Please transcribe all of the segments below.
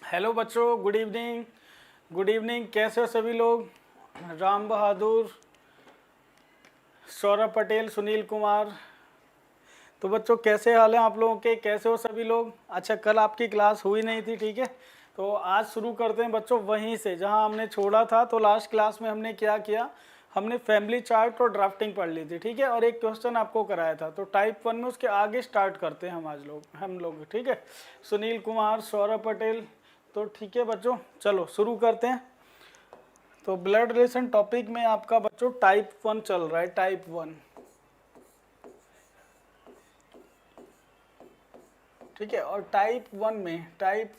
Hello बच्चों, good evening. Good evening, कैसे हो सभी लोग? राम बहादुर, सौरभ पटेल, सुनील कुमार। तो बच्चों कैसे हाल हैं आप लोगों के? कैसे हो सभी लोग? अच्छा, कल आपकी क्लास हुई नहीं थी, ठीक है। तो आज शुरू करते हैं बच्चों वहीं से जहां हमने छोड़ा था। तो लास्ट क्लास में हमने क्या किया, हमने फैमिली चार्ट और ड्राफ्टिंग पढ़ ली थी, ठीक है। और एक क्वेश्चन आपको कराया था। तो टाइप 1 में उसके आगे स्टार्ट करते हैं हम लोग, ठीक है। सुनील कुमार, सौरभ पटेल। तो ठीक है बच्चों, चलो शुरू करते हैं। तो ब्लड रिलेशन टॉपिक में आपका बच्चों टाइप 1 चल रहा है, टाइप 1, ठीक है। और टाइप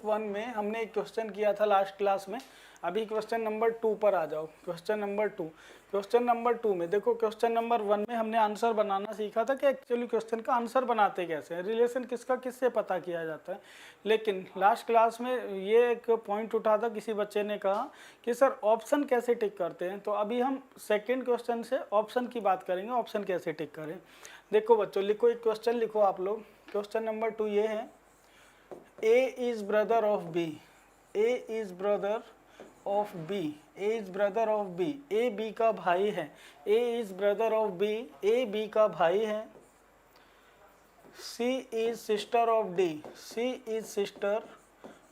वन में हमने एक क्वेश्चन किया था लास्ट क्लास में। अभी क्वेश्चन नंबर 2 पर आ जाओ। क्वेश्चन नंबर 2 में देखो, क्वेश्चन नंबर 1 में हमने आंसर बनाना सीखा था कि एक्चुअली क्वेश्चन का आंसर बनाते कैसे हैं, रिलेशन किसका किससे पता किया जाता है। लेकिन लास्ट क्लास में ये एक पॉइंट उठा था, किसी बच्चे ने कहा कि सर ऑप्शन कैसे टिक करते हैं। तो अभी हम सेकेंड क्वेश्चन से ऑप्शन की बात करेंगे, ऑप्शन कैसे टिक करें। देखो बच्चों, लिखो, एक क्वेश्चन लिखो आप लोग। क्वेश्चन नंबर 2 ये है, A is brother of B. A is brother of B. A is brother of B. A B का भाई है। A is brother of B. A B का भाई है। C is sister of D. C is sister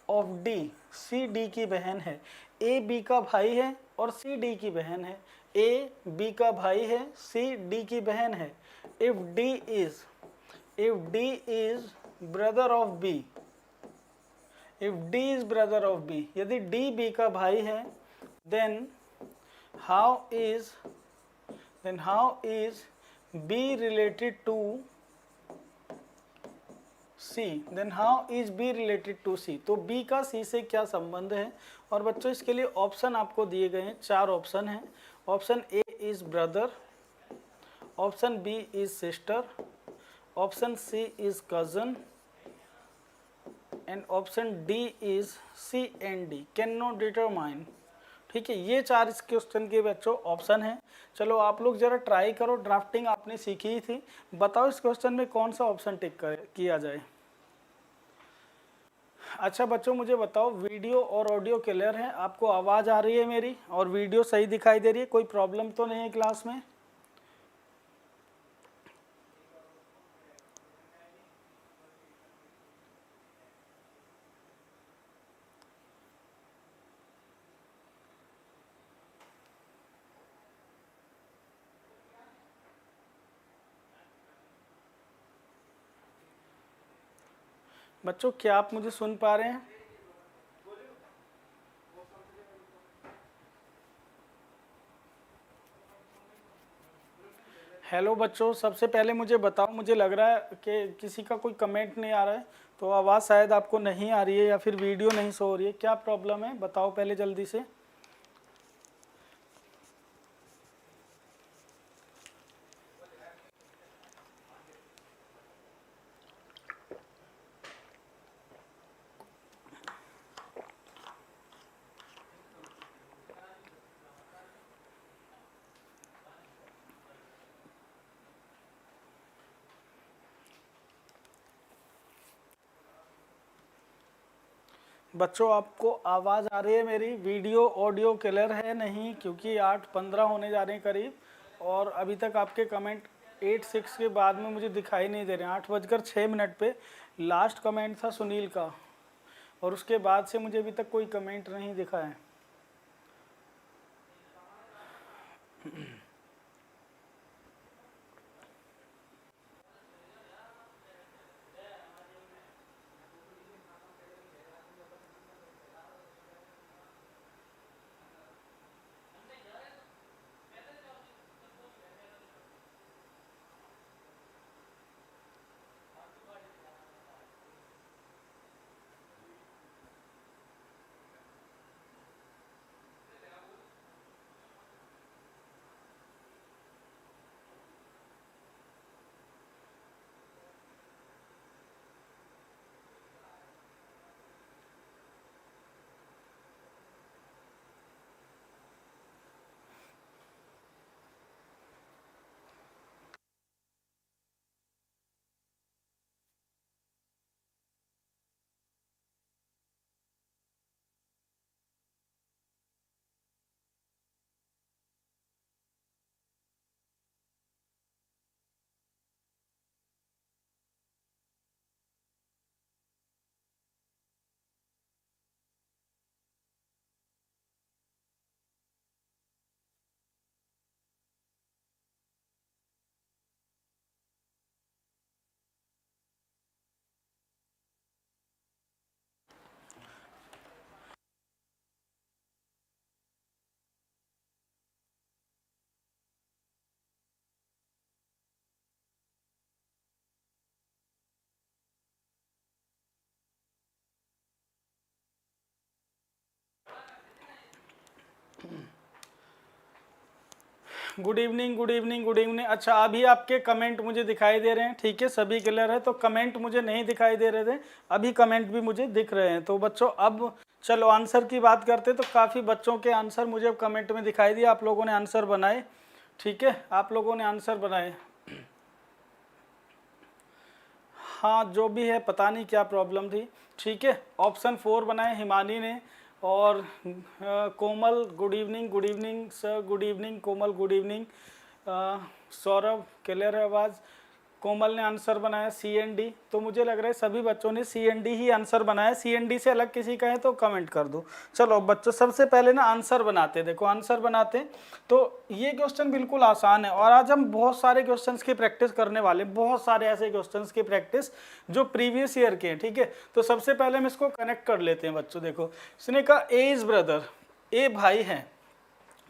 of D. C D की बहन है। ए B का भाई है और सी डी की बहन है। ए बी का भाई है, सी डी की बहन है। If D is brother of B. If D is brother of B, यदि डी बी का भाई है, then how is B related to C. Then how is B related to C. तो बी का सी से क्या संबंध है। और बच्चों इसके लिए ऑप्शन आपको दिए गए हैं, 4 ऑप्शन हैं। Option A is brother, option B is sister, option C is cousin and option D is C and D can not determine. ठीक है, ये 4 इस क्वेश्चन के बच्चों ऑप्शन हैं। चलो आप लोग जरा ट्राई करो, ड्राफ्टिंग आपने सीखी ही थी। बताओ इस क्वेश्चन में कौन सा ऑप्शन टिक किया जाए। अच्छा बच्चों, मुझे बताओ, वीडियो और ऑडियो क्लियर है? आपको आवाज़ आ रही है मेरी और वीडियो सही दिखाई दे रही है? कोई प्रॉब्लम तो नहीं है क्लास में? बच्चों क्या आप मुझे सुन पा रहे हैं? हेलो बच्चों, सबसे पहले मुझे बताओ, मुझे लग रहा है कि किसी का कोई कमेंट नहीं आ रहा है। तो आवाज़ शायद आपको नहीं आ रही है या फिर वीडियो नहीं शो हो रही है। क्या प्रॉब्लम है बताओ पहले जल्दी से। बच्चों आपको आवाज़ आ रही है मेरी? वीडियो ऑडियो क्लियर है नहीं? क्योंकि 8:15 होने जा रहे हैं करीब और अभी तक आपके कमेंट 8:06 के बाद में मुझे दिखाई नहीं दे रहे हैं। 8:06 पे लास्ट कमेंट था सुनील का और उसके बाद से मुझे अभी तक कोई कमेंट नहीं दिखा है। Good evening, good evening, good evening. अच्छा, अभी आपके कमेंट मुझे दिखाई दे रहे हैं, ठीक है, सभी क्लियर है। तो कमेंट मुझे नहीं दिखाई दे रहे थे, अभी कमेंट भी मुझे दिख रहे हैं। तो बच्चों अब चलो आंसर की बात करते। तो काफ़ी बच्चों के आंसर मुझे अब कमेंट में दिखाई दिए, आप लोगों ने आंसर बनाए, ठीक है, आप लोगों ने आंसर बनाए। हाँ, जो भी है, पता नहीं क्या प्रॉब्लम थी, ठीक है। ऑप्शन 4 बनाए हिमानी ने, और Komal good evening sir, good evening Komal, good evening. Saurabh clear है आवाज़। कोमल ने आंसर बनाया CND। तो मुझे लग रहा है सभी बच्चों ने CND ही आंसर बनाया। CND से अलग किसी का है तो कमेंट कर दो। चलो बच्चों, सबसे पहले ना आंसर बनाते, देखो आंसर बनाते। तो ये क्वेश्चन बिल्कुल आसान है, और आज हम बहुत सारे क्वेश्चंस की प्रैक्टिस करने वाले, बहुत सारे ऐसे क्वेश्चंस की प्रैक्टिस जो प्रीवियस ईयर के हैं, ठीक है। तो सबसे पहले हम इसको कनेक्ट कर लेते हैं बच्चों। देखो इसने कहा ए इज ब्रदर, ए भाई है,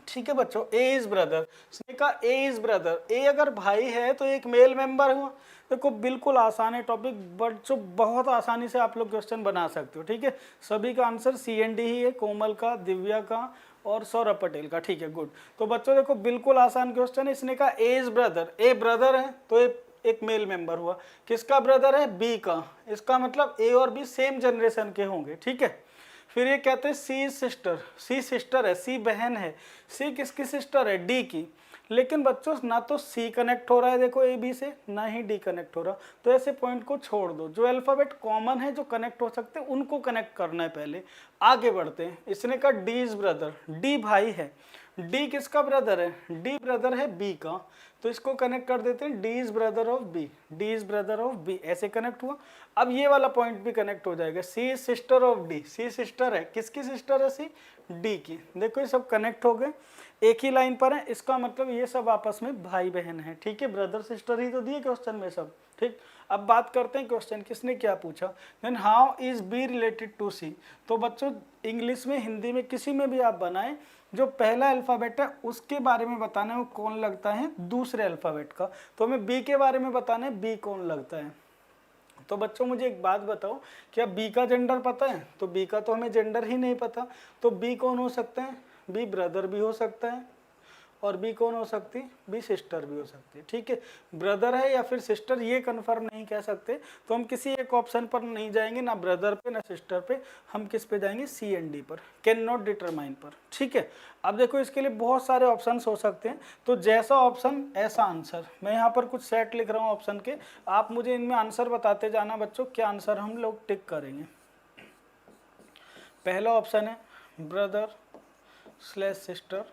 ठीक है बच्चों, ए इज ब्रदर। इसने कहा ए इज ब्रदर, ए अगर भाई है तो एक मेल मेंबर हुआ। देखो बिल्कुल आसान है टॉपिक, बच्चों बहुत आसानी से आप लोग क्वेश्चन बना सकते हो, ठीक है। सभी का आंसर CND ही है, कोमल का, दिव्या का और सौरभ पटेल का, ठीक है, गुड। तो बच्चों देखो बिल्कुल आसान क्वेश्चन है। इसने कहा ए इज ब्रदर, ए ब्रदर है तो एक मेल मेंबर हुआ। किसका ब्रदर है? बी का। इसका मतलब ए और बी सेम जनरेशन के होंगे, ठीक है। फिर ये कहते हैं सी सिस्टर, सी सिस्टर है, सी बहन है। सी किसकी सिस्टर है? डी की। लेकिन बच्चों ना तो सी कनेक्ट हो रहा है देखो ए बी से, ना ही डी कनेक्ट हो रहा। तो ऐसे पॉइंट को छोड़ दो, जो अल्फाबेट कॉमन है, जो कनेक्ट हो सकते हैं, उनको कनेक्ट करना है पहले। आगे बढ़ते हैं। इसने कहा डी इज ब्रदर, डी भाई है। डी किसका ब्रदर है? डी ब्रदर है बी का। तो इसको कनेक्ट कर देते हैं, D is brother of B, D is brother of B, ऐसे कनेक्ट हुआ। अब ये वाला पॉइंट भी कनेक्ट हो जाएगा, C is sister of D, C sister है, किसकी सिस्टर है? सी, डी की। देखो ये सब कनेक्ट हो गए, एक ही लाइन पर है। इसका मतलब ये सब आपस में भाई बहन है, ठीक है। ब्रदर सिस्टर ही तो दिए क्वेश्चन में सब, ठीक। अब बात करते हैं क्वेश्चन किसने क्या पूछा। Then how is B related to C. तो बच्चों इंग्लिश में, हिंदी में, किसी में भी आप बनाएं, जो पहला अल्फाबेट है उसके बारे में बताना है वो कौन लगता है दूसरे अल्फाबेट का। तो हमें बी के बारे में बताना है, बी कौन लगता है। तो बच्चों मुझे एक बात बताओ, क्या बी का जेंडर पता है? तो बी का तो हमें जेंडर ही नहीं पता। तो बी कौन हो सकते हैं? बी ब्रदर भी हो सकता है, और बी कौन हो सकती है? बी सिस्टर भी हो सकती है, ठीक है। ब्रदर है या फिर सिस्टर ये कंफर्म नहीं कह सकते, तो हम किसी एक ऑप्शन पर नहीं जाएंगे, ना ब्रदर पे ना सिस्टर पे, हम किस पे जाएंगे? CND पर, कैन नॉट डिटरमाइन पर, ठीक है। अब देखो इसके लिए बहुत सारे ऑप्शन हो सकते हैं, तो जैसा ऑप्शन ऐसा आंसर। मैं यहाँ पर कुछ सेट लिख रहा हूँ ऑप्शन के, आप मुझे इनमें आंसर बताते जाना बच्चों, क्या आंसर हम लोग टिक करेंगे। पहला ऑप्शन है brother slash sister,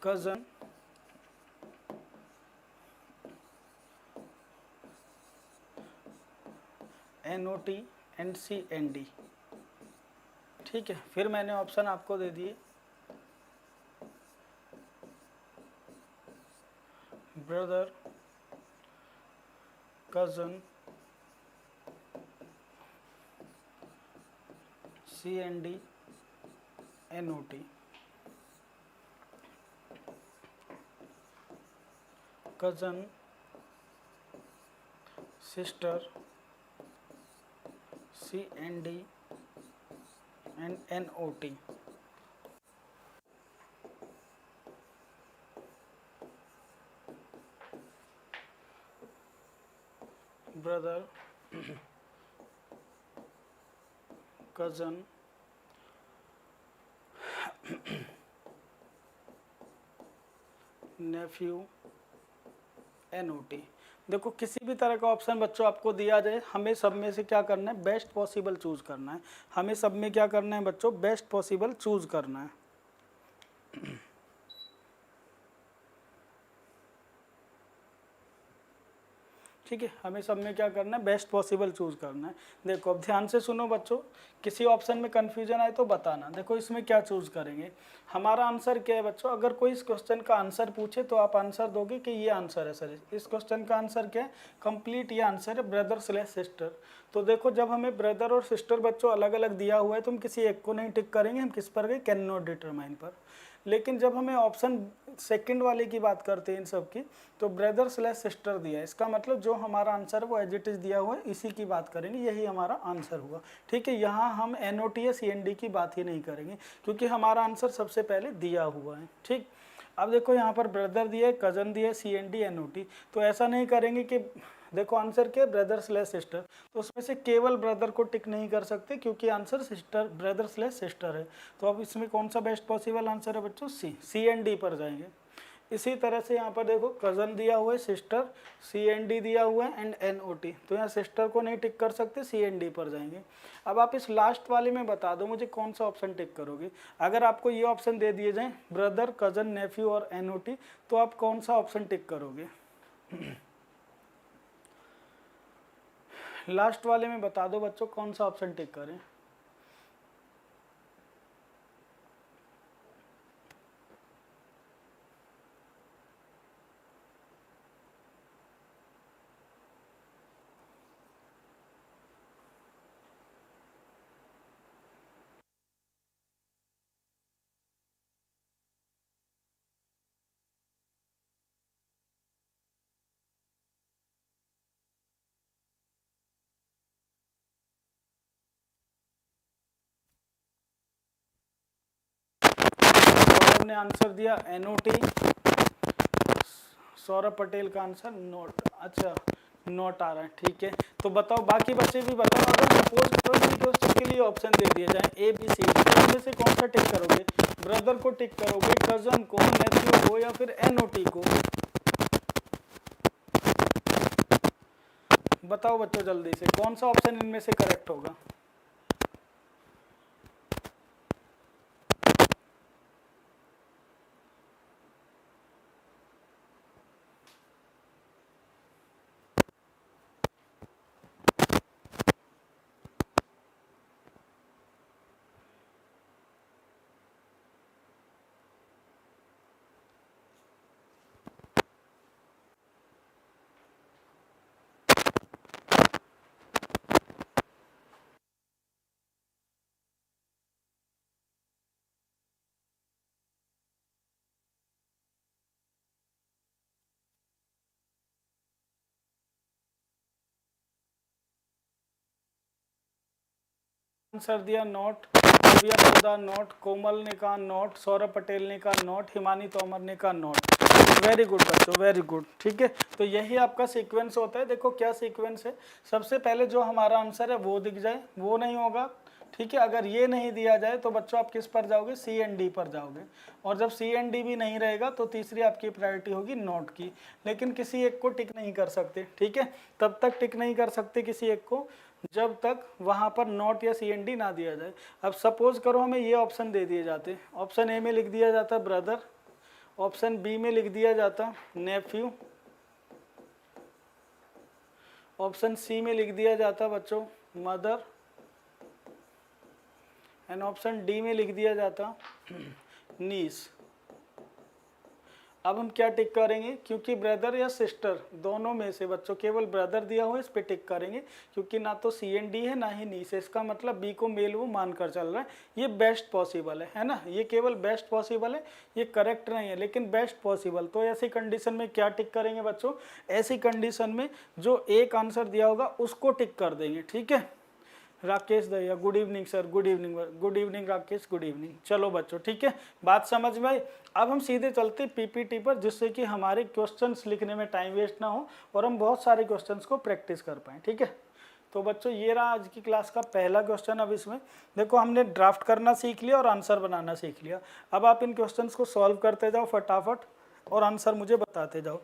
cousin, NOT and CND, ठीक है। फिर मैंने ऑप्शन आपको दे दिए, brother, cousin, CND, NOT। cousin, sister, CND and NOT। Brother, cousin, nephew, NOT। देखो किसी भी तरह का ऑप्शन बच्चों आपको दिया जाए, हमें सब में से क्या करना है? बेस्ट पॉसिबल चूज करना है। हमें सब में क्या करना है बच्चों? बेस्ट पॉसिबल चूज करना है। ठीक है, हमें सब में क्या करना है? बेस्ट पॉसिबल चूज करना है। देखो अब ध्यान से सुनो बच्चों, किसी ऑप्शन में कंफ्यूजन आए तो बताना। देखो इसमें क्या चूज करेंगे, हमारा आंसर क्या है बच्चों? अगर कोई इस क्वेश्चन का आंसर पूछे तो आप आंसर दोगे कि ये आंसर है सर। इस क्वेश्चन का आंसर क्या है? कंप्लीट ये आंसर है, ब्रदर स्लैश सिस्टर। तो देखो जब हमें ब्रदर और सिस्टर बच्चों अलग अलग दिया हुआ है तो हम किसी एक को नहीं टिक करेंगे, हम किस पर गए? कैन नॉट डिटरमाइन पर। लेकिन जब हमें ऑप्शन सेकंड वाले की बात करते हैं इन सब की, तो ब्रदर स्लैश सिस्टर दिया है, इसका मतलब जो हमारा आंसर है वो एज इट इज दिया हुआ है, इसी की बात करेंगे, यही हमारा आंसर हुआ, ठीक है। यहाँ हम NOT या CND की बात ही नहीं करेंगे, क्योंकि हमारा आंसर सबसे पहले दिया हुआ है, ठीक। अब देखो यहाँ पर ब्रदर दिए, कजन दिए, CND NOT, तो ऐसा नहीं करेंगे कि देखो आंसर के ब्रदर स्लैश सिस्टर, तो उसमें से केवल ब्रदर को टिक नहीं कर सकते क्योंकि answer sister brother slash sister है। तो अब इसमें कौन सा बेस्ट पॉसिबल आंसर है बच्चों? CND पर जाएंगे। इसी तरह से यहाँ पर देखो कज़न दिया हुआ है, सिस्टर, CND दिया हुआ है एंड NOT, तो यहाँ सिस्टर को नहीं टिक कर सकते, CND पर जाएंगे। अब आप इस लास्ट वाले में बता दो मुझे कौन सा ऑप्शन टिक करोगे। अगर आपको ये ऑप्शन दे दिए जाएँ ब्रदर, कज़न, नेफ्यू और NOT, तो आप कौन सा ऑप्शन टिक करोगे? लास्ट वाले में बता दो बच्चों कौन सा ऑप्शन टिक करें। सौरभ ने आंसर दिया NOT, सौरभ पटेल का आंसर नोट, अच्छा नोट आ रहा है, ठीक है। तो बताओ बाकी बच्चे भी बताओ, अगर सपोज करो कि क्वेश्चन के लिए ऑप्शन दे दिए जाए ABCD, तो इनमें से कौन सा टिक करोगे? ब्रदर को टिक करोगे, कजन को, नेफ्यू को, या फिर NOT को? बताओ बच्चों जल्दी से कौन सा ऑप्शन इनमें से करेक्ट होगा? आंसर दिया नोट, दिव्या प्रदा नोट, कोमल ने कहा नोट, सौरभ पटेल ने कहा नोट, हिमानी तोमर ने कहा नोट। वेरी गुड बच्चों, वेरी गुड, ठीक है। तो यही आपका सीक्वेंस होता है। देखो क्या सीक्वेंस है, सबसे पहले जो हमारा आंसर है वो दिख जाए, वो नहीं होगा, ठीक है। अगर ये नहीं दिया जाए तो बच्चों आप किस पर जाओगे? CND पर जाओगे, और जब CND भी नहीं रहेगा तो तीसरी आपकी प्रायोरिटी होगी नोट की। लेकिन किसी एक को टिक नहीं कर सकते, ठीक है। तब तक टिक नहीं कर सकते किसी एक को जब तक वहां पर नोट या CND ना दिया जाए। अब सपोज करो हमें ये ऑप्शन दे दिए जाते, ऑप्शन ए में लिख दिया जाता ब्रदर, ऑप्शन बी में लिख दिया जाता नेफ्यू, ऑप्शन सी में लिख दिया जाता बच्चों मदर, एंड ऑप्शन डी में लिख दिया जाता नीस। अब हम क्या टिक करेंगे? क्योंकि ब्रदर या सिस्टर दोनों में से बच्चों केवल ब्रदर दिया हुआ है, इस पे टिक करेंगे, क्योंकि ना तो CND है ना ही नीस है। इसका मतलब बी को मेल वो मानकर चल रहा है, ये बेस्ट पॉसिबल है ना, ये केवल बेस्ट पॉसिबल है, ये करेक्ट नहीं है लेकिन बेस्ट पॉसिबल। तो ऐसी कंडीशन में क्या टिक करेंगे बच्चों? ऐसी कंडीशन में जो एक आंसर दिया होगा उसको टिक कर देंगे, ठीक है। Rakesh Dahiya, good evening sir, good evening, good evening Rakesh, good evening. चलो बच्चों ठीक है, बात समझ में आई। अब हम सीधे चलते PPT पर, जिससे कि हमारे क्वेश्चंस लिखने में टाइम वेस्ट ना हो और हम बहुत सारे क्वेश्चंस को प्रैक्टिस कर पाएँ, ठीक है। तो बच्चों ये रहा आज की क्लास का पहला क्वेश्चन। अब इसमें देखो हमने ड्राफ्ट करना सीख लिया और आंसर बनाना सीख लिया। अब आप इन क्वेश्चंस को सॉल्व करते जाओ फटाफट और आंसर मुझे बताते जाओ।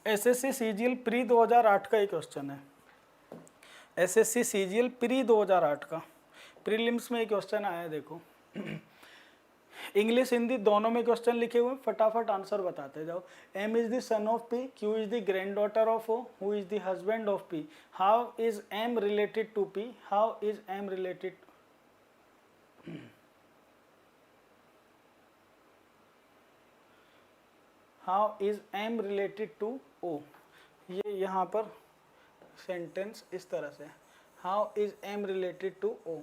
SSC CGL प्री 2008 का ये क्वेश्चन है, SSC CGL प्री 2008 का, प्रीलिम्स में एक क्वेश्चन आया है। देखो इंग्लिश हिंदी दोनों में क्वेश्चन लिखे हुए, फटाफट आंसर बताते जाओ। M is the son of P, Q is the granddaughter of O, who is the husband of P, how is M related to P, how is M related, how is M related to O। ये यहाँ पर sentence इस तरह से, how is M related to O।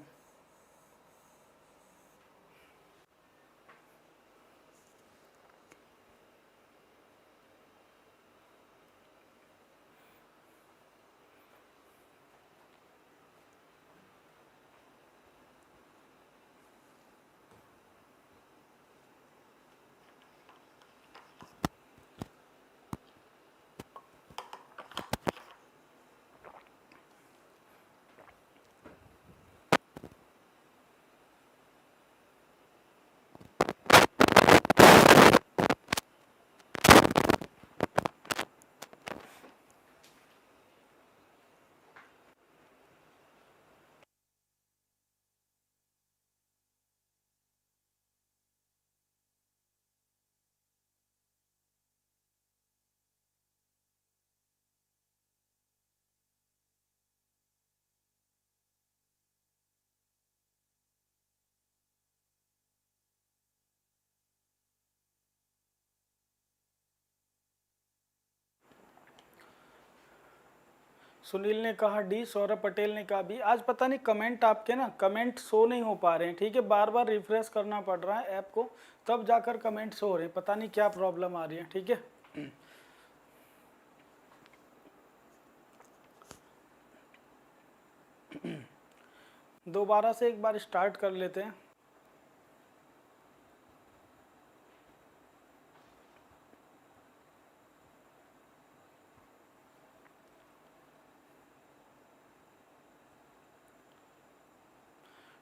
Sunil ने कहा D, Saurabh Patel ने कहा बी। आज पता नहीं कमेंट आपके ना कमेंट शो नहीं हो पा रहे हैं, ठीक है, बार बार रिफ्रेश करना पड़ रहा है ऐप को, तब जाकर कमेंट शो हो रहे हैं, पता नहीं क्या प्रॉब्लम आ रही है, ठीक है। दोबारा से एक बार स्टार्ट कर लेते हैं।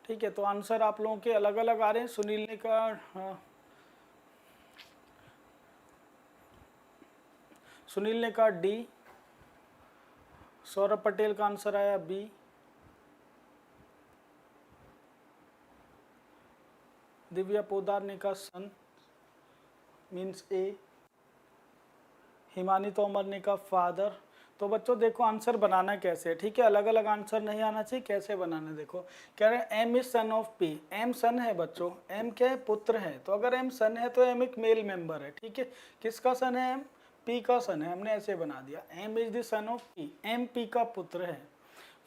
ठीक है, तो आंसर आप लोगों के अलग अलग आ रहे हैं। सुनील ने कहा सुनील ने कहा डी, सौरभ पटेल का आंसर आया बी, दिव्या पोदार ने कहा सन मीन्स ए, हिमानी तोमर ने कहा फादर। तो बच्चों देखो आंसर बनाना कैसे है, ठीक है, अलग अलग आंसर नहीं आना चाहिए, कैसे बनाना है देखो। कह रहे हैं M is son of P, M son है बच्चों, एम क्या है, पुत्र है, तो अगर एम सन है तो एम एक मेल मेंबर है, ठीक है। किसका सन है, एम पी का सन है, हमने ऐसे बना दिया, M is the son of P, M P का पुत्र है।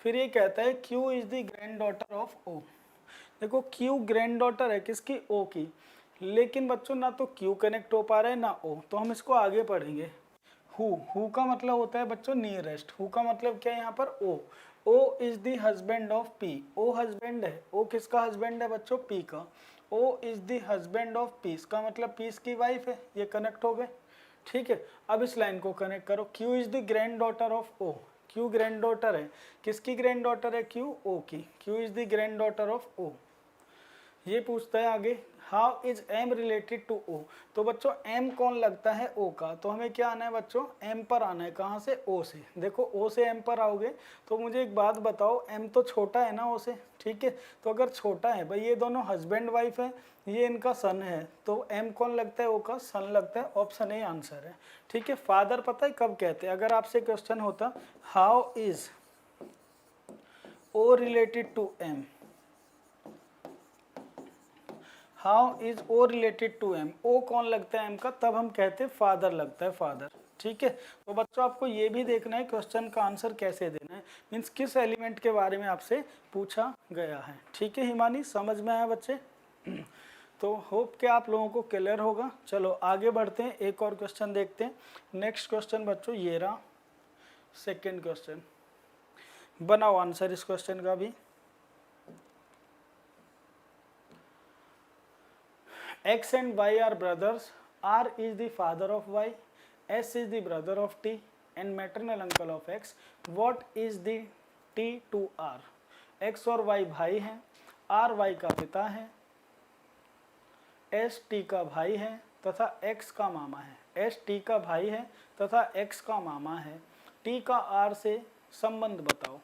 फिर ये कहता है Q is the granddaughter of O. देखो क्यू ग्रैंड डॉटर है किसकी, ओ की, लेकिन बच्चों ना तो क्यू कनेक्ट हो पा रहा है ना ओ, तो हम इसको आगे पढ़ेंगे। हु का मतलब होता है बच्चों नियरेस्ट, हु का मतलब क्या है यहाँ पर, O is the husband of P, O husband है, ओ किसका हस्बैंड है बच्चों, पी का, O is the husband of P's का मतलब पीस की वाइफ है, ये कनेक्ट हो गए, ठीक है। अब इस लाइन को कनेक्ट करो, Q is the granddaughter of O, Q granddaughter है, किसकी ग्रैंड डॉटर है, क्यू, ओ की, Q is the granddaughter of O. ये पूछता है आगे how is M related to O, तो बच्चों एम कौन लगता है ओ का, तो हमें क्या आना है बच्चों, एम पर आना है, कहाँ से, ओ से। देखो ओ से एम पर आओगे तो मुझे एक बात बताओ, एम तो छोटा है ना ओ से, ठीक है, तो अगर छोटा है भाई, ये दोनों हस्बैंड वाइफ है, ये इनका सन है, तो एम कौन लगता है, ओ का सन लगता है, ऑप्शन ए आंसर है, ठीक है। फादर पता है कब कहते हैं, अगर आपसे क्वेश्चन होता how is O related to M, how is O related to M, O कौन लगता है एम का, तब हम कहते हैं फादर लगता है, फादर, ठीक है। तो बच्चों आपको ये भी देखना है क्वेश्चन का आंसर कैसे देना है, मीन्स किस एलिमेंट के बारे में आपसे पूछा गया है, ठीक है। हिमानी समझ में आया बच्चे? तो होप कि आप लोगों को क्लियर होगा। चलो आगे बढ़ते हैं, एक और क्वेश्चन देखते हैं। नेक्स्ट क्वेश्चन बच्चों ये रहा, सेकेंड क्वेश्चन, बनाओ आंसर इस क्वेश्चन का भी। X and Y are brothers. R is the father of Y. S is the brother of T and maternal uncle of X. What is the T to R? X और Y भाई हैं, R Y का पिता है, S T का भाई है तथा X का मामा है। S T का भाई है तथा X का मामा है। T का R से संबंध बताओ।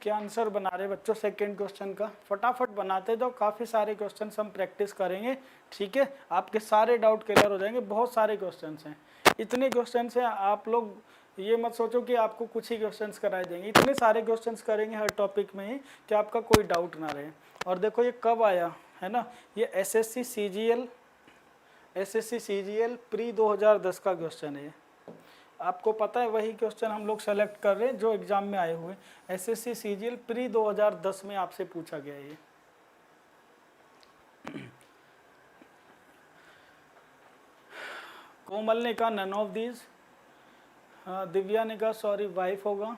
क्या आंसर बना रहे बच्चों सेकंड क्वेश्चन का, फटाफट बनाते जाओ, काफ़ी सारे क्वेश्चन हम प्रैक्टिस करेंगे, ठीक है। आपके सारे डाउट क्लियर हो जाएंगे, बहुत सारे क्वेश्चन हैं, इतने क्वेश्चन हैं, आप लोग ये मत सोचो कि आपको कुछ ही क्वेश्चन कराए जाएंगे, इतने सारे क्वेश्चन करेंगे हर टॉपिक में ही कि आपका कोई डाउट ना रहे। और देखो ये कब आया है ना, ये एसएससी सीजीएल प्री 2010 का क्वेश्चन है। आपको पता है वही क्वेश्चन हम लोग सेलेक्ट कर रहे हैं जो एग्जाम में आए हुए, एसएससी सीजीएल प्री 2010 में आपसे पूछा गया ये। कोमल ने कहा नन ऑफ दीज, दिव्या ने कहा सॉरी वाइफ होगा,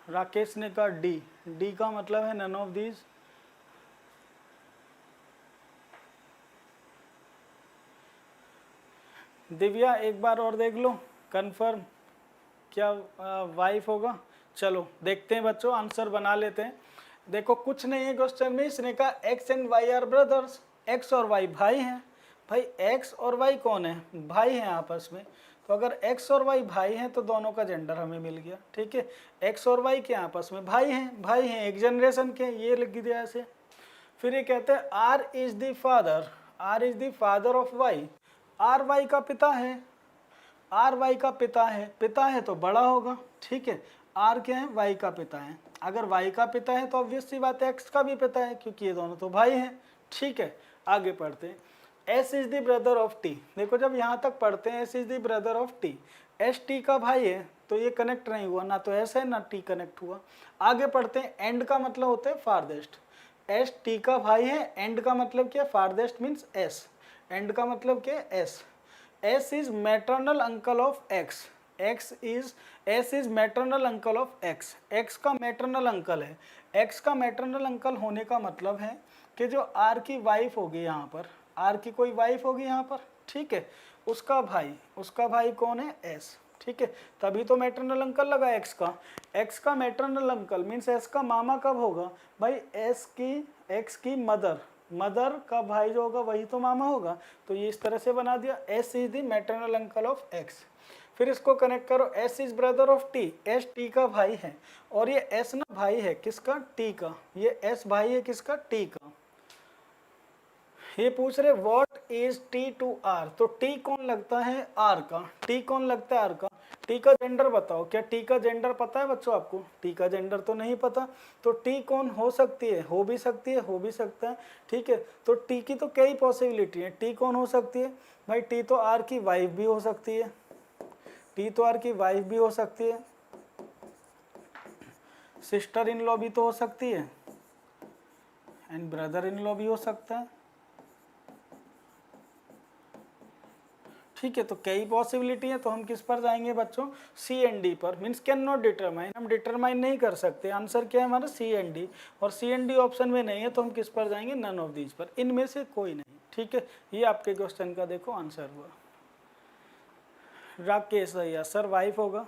राकेश ने कहा डी का मतलब है नन ऑफ दीज, दिव्या एक बार और देख लो कंफर्म क्या वाइफ होगा। चलो देखते हैं बच्चों, आंसर बना लेते हैं। देखो कुछ नहीं है क्वेश्चन में, इसने कहा X and Y are brothers, X और वाई भाई हैं। भाई एक्स और वाई कौन है, भाई हैं आपस में, तो अगर x और y भाई हैं तो दोनों का जेंडर हमें मिल गया, ठीक है। x और y के आपस में भाई हैं, एक जनरेशन के, ये लिख दिया ऐसे। फिर ये कहते हैं r is the father of y, r y का पिता है, r y का पिता है तो बड़ा होगा, ठीक है। r क्या है, y का पिता है, अगर y का पिता है तो ऑब्वियस सी बात है x का भी पिता है, क्योंकि ये दोनों तो भाई हैं, ठीक है। आगे पढ़ते हैं, s is the brother of t। देखो जब यहाँ तक पढ़ते हैं s is the brother of t, s t का भाई है तो ये कनेक्ट नहीं हुआ, ना तो s है ना t कनेक्ट हुआ। आगे पढ़ते हैं, एंड का मतलब होता है फारदेस्ट, s t का भाई है, एंड का मतलब क्या, फारदेस्ट मीन्स s, एंड का मतलब क्या, s। s is maternal uncle of x, s is maternal uncle of x, x का मैटरनल अंकल है। x का मैटरनल अंकल होने का मतलब है कि जो r की वाइफ होगी, यहाँ पर r की कोई वाइफ होगी यहाँ पर, ठीक है, उसका भाई कौन है, s, ठीक है। तभी तो मैटरनल अंकल लगा x का मैटरनल अंकल मीन्स s का मामा कब होगा भाई, x की मदर का भाई जो होगा वही तो मामा होगा। तो ये इस तरह से बना दिया, s is the maternal uncle of x। फिर इसको कनेक्ट करो, s is brother of t, s t का भाई है, और ये s ना भाई है किसका, t का, ये s भाई है किसका, t का। ये पूछ रहे what is t to r, तो t कौन लगता है, r का, t कौन लगता है, r का। t का जेंडर बताओ, क्या t का जेंडर पता है बच्चों आपको, t का जेंडर तो नहीं पता, तो t कौन हो सकती है, हो भी सकती है, हो भी सकता है, ठीक है। तो t की तो कई पॉसिबिलिटी है, t कौन हो सकती है भाई, t तो r की वाइफ भी हो सकती है, t तो r की वाइफ भी हो सकती है, सिस्टर इन लॉ भी तो हो सकती है, एंड ब्रदर इन लॉ भी हो सकता है, ठीक है। तो कई पॉसिबिलिटी है, तो हम किस पर जाएंगे बच्चों, सी एंड डी पर, मीन्स कैन नॉट डिटरमाइन, हम डिटरमाइन नहीं कर सकते, आंसर क्या है हमारा सी एंड डी, और सी एंड डी ऑप्शन में नहीं है तो हम किस पर जाएंगे, नन ऑफ दीज पर, इनमें से कोई नहीं, ठीक है। ये आपके क्वेश्चन का देखो आंसर हुआ। राकेश भैया सर वाइफ होगा,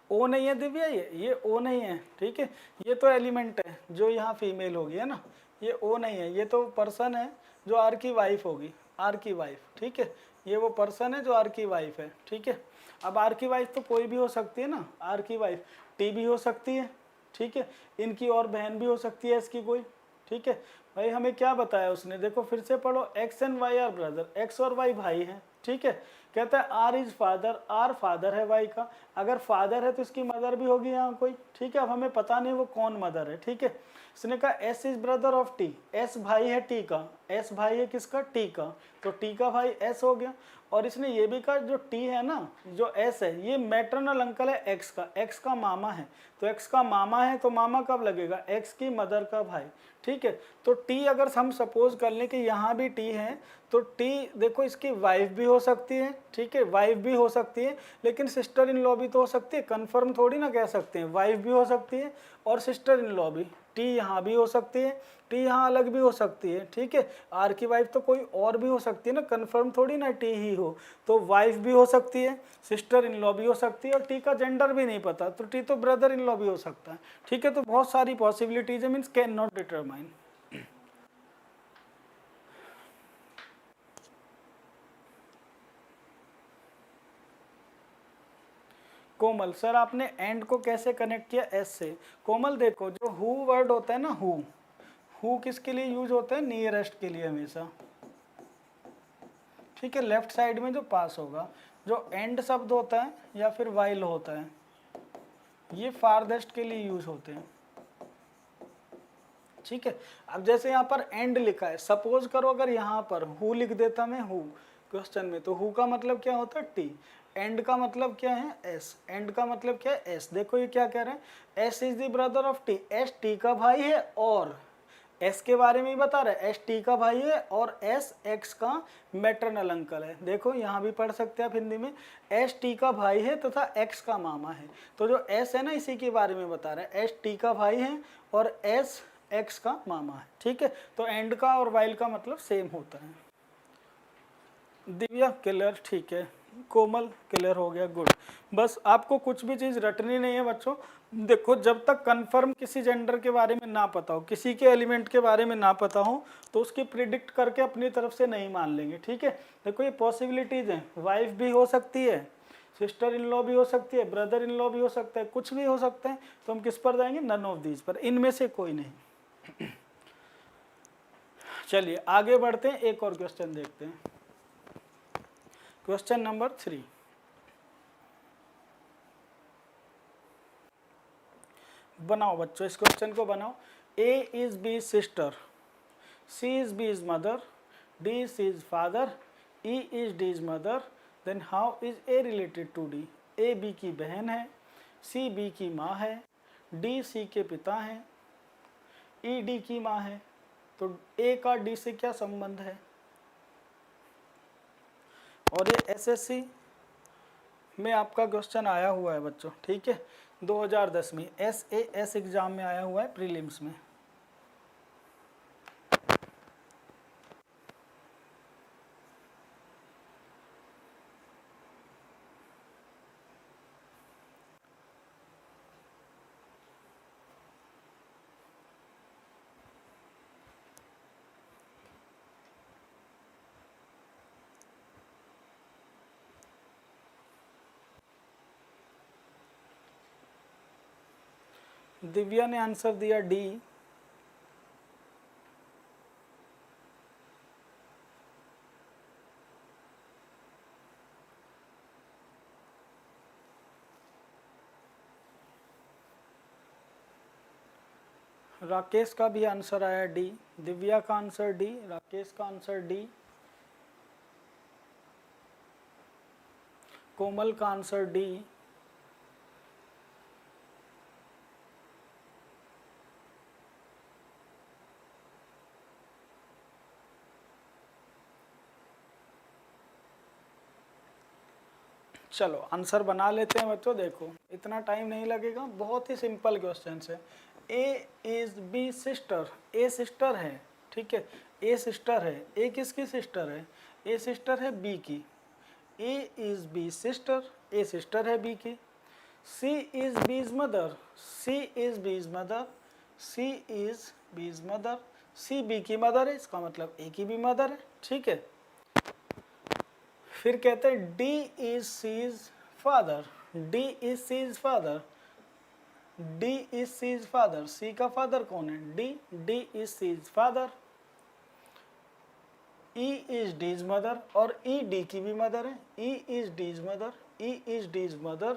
ओ नहीं है दिव्या, ये ओ नहीं है, ठीक है। ये तो एलिमेंट है जो यहाँ फीमेल होगी, है ना, ये ओ नहीं है, ये तो पर्सन है जो आर की वाइफ होगी, आर की वाइफ, ठीक है। ये वो पर्सन है जो आर की वाइफ है, ठीक है। अब आर की वाइफ तो कोई भी हो सकती है ना, आर की वाइफ टी भी हो सकती है, ठीक है, इनकी और बहन भी हो सकती है इसकी कोई, ठीक है। भाई हमें क्या बताया उसने, देखो फिर से पढ़ो, X and Y are brother, X और वाई भाई हैं, ठीक है। कहता है R is father, R father है वाई का, अगर फादर है तो इसकी मदर भी होगी यहाँ कोई, ठीक है। अब हमें पता नहीं वो कौन मदर है, ठीक है। इसने कहा S is brother of T, S भाई है टी का, एस भाई है किसका, टी का, तो टी का भाई एस हो गया। और इसने ये भी कहा जो टी है ना, जो एस है, ये मैटरनल अंकल है एक्स का मामा है, तो एक्स का मामा है तो मामा कब लगेगा, एक्स की मदर का भाई, ठीक है। तो टी अगर हम सपोज कर लें कि यहाँ भी टी है, तो टी देखो इसकी वाइफ भी हो सकती है, ठीक है, वाइफ भी हो सकती है, लेकिन सिस्टर इन लॉ भी तो हो सकती है, कंफर्म थोड़ी ना कह सकते हैं, वाइफ भी हो सकती है और सिस्टर इन लॉ भी, टी यहाँ भी हो सकती है, टी यहाँ अलग भी हो सकती है, ठीक है। आर की वाइफ तो कोई और भी हो सकती है ना, कंफर्म थोड़ी ना टी ही हो, तो वाइफ भी हो सकती है, सिस्टर इन लॉ भी हो सकती है, और टी का जेंडर भी नहीं पता तो टी तो ब्रदर इन लॉ भी हो सकता है, ठीक है। तो बहुत सारी पॉसिबिलिटीज है, means can not determine. Komal sir आपने एंड को कैसे कनेक्ट किया एस से, कोमल देखो जो हु वर्ड होता है ना, हु किसके लिए यूज होता है, नियरेस्ट के लिए हमेशा, ठीक है। लेफ्ट साइड में जो पास होगा, जो एंड शब्द होता है या फिर वाइल होता है, ये फारदेस्ट के लिए यूज होते हैं, ठीक है। अब जैसे यहाँ पर एंड लिखा है, सपोज करो अगर यहाँ पर हु लिख देता मैं हु क्वेश्चन में, तो हु का मतलब क्या होता है, टी, एंड का मतलब क्या है, एस, एंड का मतलब क्या है, एस। देखो ये क्या कह रहे हैं, S is the brother of T, S T का भाई है, और एस के बारे में ही बता रहा है, एस टी का भाई है और एस एक्स का मैटरनल अंकल है। देखो यहाँ भी पढ़ सकते हैं आप हिंदी में, एस टी का भाई है तथा एक्स का मामा है, तो जो एस है ना इसी के बारे में बता रहा है, एस टी का भाई है और एस एक्स का मामा है, ठीक है। तो एंड का और वाइल का मतलब सेम होता है। दिव्या क्लियर, ठीक है। कोमल क्लियर हो गया, गुड। बस आपको कुछ भी चीज़ रटनी नहीं है बच्चों। देखो जब तक कंफर्म किसी जेंडर के बारे में ना पता हो, किसी के एलिमेंट के बारे में ना पता हो, तो उसकी प्रिडिक्ट करके अपनी तरफ से नहीं मान लेंगे, ठीक है। देखो ये पॉसिबिलिटीज़ हैं, वाइफ भी हो सकती है, सिस्टर इन लॉ भी हो सकती है, ब्रदर इन लॉ भी हो सकता है, कुछ भी हो सकते हैं। तो हम किस पर जाएंगे? नन ऑफ दीज पर, इनमें से कोई नहीं। चलिए आगे बढ़ते हैं, एक और क्वेश्चन देखते हैं। क्वेश्चन नंबर 3, बनाओ बच्चों, इस क्वेश्चन को बनाओ। A is B sister, C is B is mother, D is C is father, E is D is mother, then how is A related to D? A B की बहन है, सी B की माँ है, डी सी के पिता हैं, ई D की माँ है। तो ए का डी से क्या संबंध है? और ये एसएससी में आपका क्वेश्चन आया हुआ है बच्चों, ठीक है, 2010 में SAS एग्जाम में आया हुआ है, प्रीलिम्स में। दिव्या ने आंसर दिया डी। राकेश का भी आंसर आया डी, दिव्या का आंसर डी, राकेश का आंसर डी, कोमल का आंसर डी, चलो आंसर बना लेते हैं बच्चों। देखो इतना टाइम नहीं लगेगा, बहुत ही सिंपल क्वेश्चन है। A is B sister, A sister है, ठीक है, ए सिस्टर है। ए किसकी सिस्टर है? ए सिस्टर है बी की। A is B sister, A sister है बी की। C is B's mother, C is B's mother, C is B's mother, C B की मदर है, इसका मतलब ए की भी मदर है, ठीक है। फिर कहते हैं D is C's father, D is C's father, D is C's father, C का फादर कौन है? D, D is C's father. E is D's mother, और ई डी की भी मदर है, E is D's mother, E is D's mother.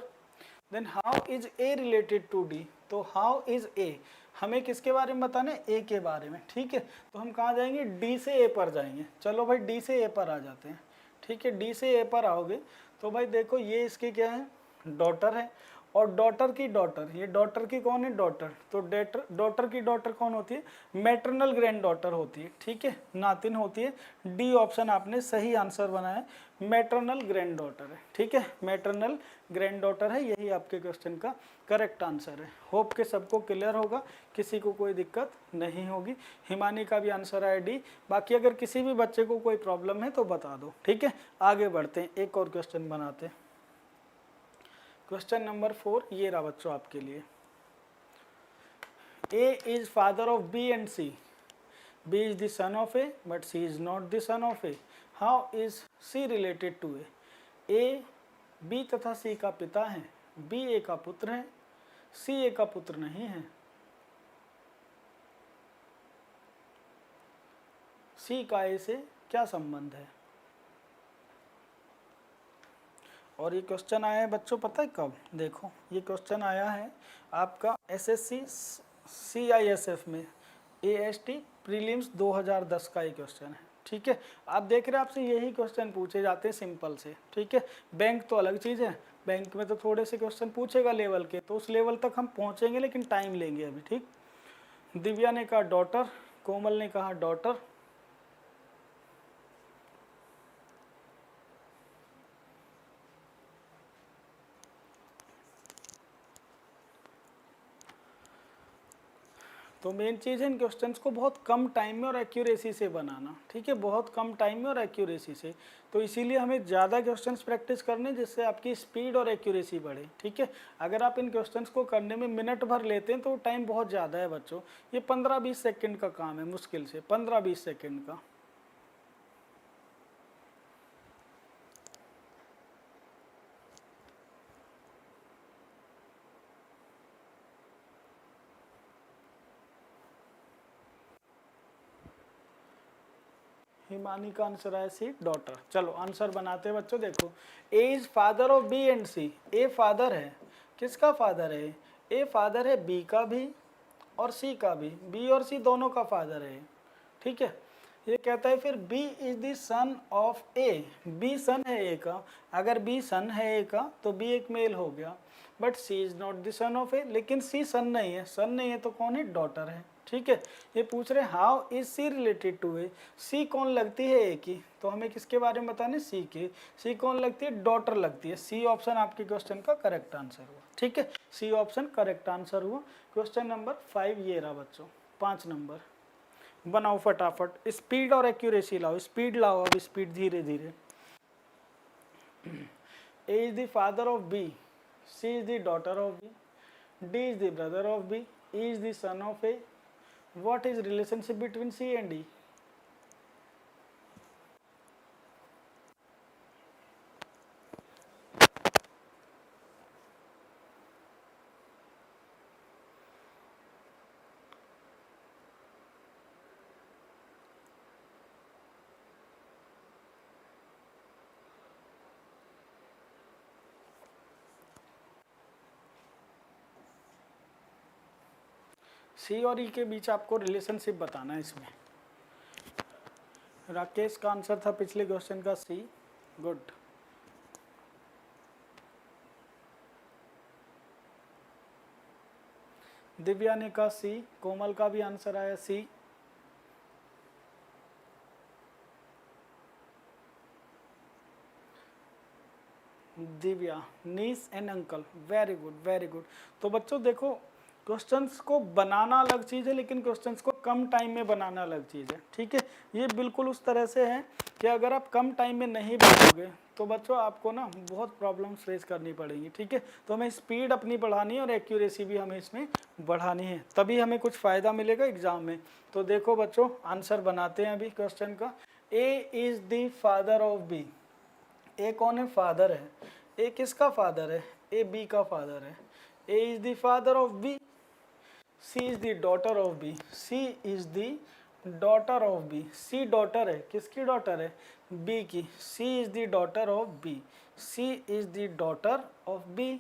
Then how is A related to D? तो how is A, हमें किसके बारे में बताना है? ए के बारे में, ठीक है। तो हम कहाँ जाएंगे? डी से ए पर जाएंगे। चलो भाई डी से ए पर आ जाते हैं, ठीक है। डी से ए पर आओगे तो भाई देखो ये इसकी क्या है? डॉटर है, और डॉटर की डॉटर, ये डॉटर की कौन है? डॉटर। तो डॉटर की डॉटर कौन होती है? मैटरनल ग्रैंड डॉटर होती है, ठीक है, नातिन होती है। डी ऑप्शन आपने सही आंसर बनाया, मैटरनल ग्रैंड डॉटर है, ठीक है, मैटरनल ग्रैंड डॉटर है, यही आपके क्वेश्चन का करेक्ट आंसर है। होप के सबको क्लियर होगा, किसी को कोई दिक्कत नहीं होगी। हिमानी का भी आंसर है डी। बाकी अगर किसी भी बच्चे को कोई प्रॉब्लम है तो बता दो, ठीक है। आगे बढ़ते हैं, एक और क्वेश्चन बनाते हैं। क्वेश्चन नंबर 4 ये रहा बच्चों आपके लिए। A is father of B and C, B is the son of A but C is not the son of A, how is C related to A? A B तथा C का पिता है, B ए का पुत्र है, सी ए का पुत्र नहीं है। सी का ए से क्या संबंध है? और ये क्वेश्चन आया है बच्चों पता है कब? देखो ये क्वेश्चन आया है आपका एसएससी CISF में, AST प्रीलिम्स 2010 का ये क्वेश्चन है, ठीक है। आप देख रहे हैं आपसे यही क्वेश्चन पूछे जाते हैं सिंपल से, ठीक है। बैंक तो अलग चीज़ है, बैंक में तो थोड़े से क्वेश्चन पूछेगा लेवल के, तो उस लेवल तक हम पहुँचेंगे लेकिन टाइम लेंगे अभी, ठीक। दिव्या ने कहा डॉटर, कोमल ने कहा डॉटर, तो मेन चीज़ है इन क्वेश्चंस को बहुत कम टाइम में और एक्यूरेसी से बनाना, ठीक है, बहुत कम टाइम में और एक्यूरेसी से। तो इसीलिए हमें ज़्यादा क्वेश्चंस प्रैक्टिस करने जिससे आपकी स्पीड और एक्यूरेसी बढ़े, ठीक है। अगर आप इन क्वेश्चंस को करने में मिनट भर लेते हैं तो टाइम बहुत ज़्यादा है बच्चों, ये 15-20 सेकेंड का काम है, मुश्किल से 15-20 सेकेंड का। हिमानी का आंसर है सी, डॉटर। चलो आंसर बनाते हैं बच्चों। देखो, A is father of B and C. A father है, किसका फादर है? ए फादर है बी का भी और सी का भी, बी और सी दोनों का फादर है, ठीक है। ये कहता है फिर B is the son of A. B son है ए का, अगर बी सन है ए का तो बी एक मेल हो गया, but C is not the son of A. लेकिन सी सन नहीं है, सन नहीं है तो कौन है? डॉटर है, ठीक है। ये पूछ रहे how is C related to A. C कौन लगती है ए की, तो हमें किसके बारे में बताने? सी के। सी कौन लगती है? डॉटर लगती है। सी ऑप्शन आपके क्वेश्चन का करेक्ट आंसर हुआ, ठीक है। सी ऑप्शन करेक्ट आंसर हुआ। क्वेश्चन नंबर 5 ये रहा बच्चों, 5 नंबर। बनाओ फटाफट, स्पीड और एक्यूरेसी लाओ, स्पीड लाओ, अब स्पीड धीरे धीरे। A is the father of B, C is the daughter of B, D is the brother of B, E is the son of A. What is relationship between C and D? C और E के बीच आपको relationship बताना है इसमें। राकेश का answer था पिछले question का सी, गुड। दिव्या ने कहा सी, कोमल का भी आंसर आया C. Divya, niece and uncle, very good very good. तो बच्चों देखो, क्वेश्चंस को बनाना अलग चीज़ है, लेकिन क्वेश्चंस को कम टाइम में बनाना अलग चीज़ है, ठीक है। ये बिल्कुल उस तरह से है कि अगर आप कम टाइम में नहीं बनाओगे तो बच्चों आपको ना बहुत प्रॉब्लम्स फेस करनी पड़ेंगी, ठीक है। तो हमें स्पीड अपनी बढ़ानी है और एक्यूरेसी भी हमें इसमें बढ़ानी है, तभी हमें कुछ फ़ायदा मिलेगा एग्जाम में। तो देखो बच्चों, आंसर बनाते हैं अभी क्वेश्चन का। A is the father of B. A कौन है? फादर है। ए किसका फादर है? ए बी का फादर है। A is the father of B, C is the daughter of B, C is the daughter of B. C daughter है, किसकी daughter है? बी की। C is the daughter of B, C is the daughter of B.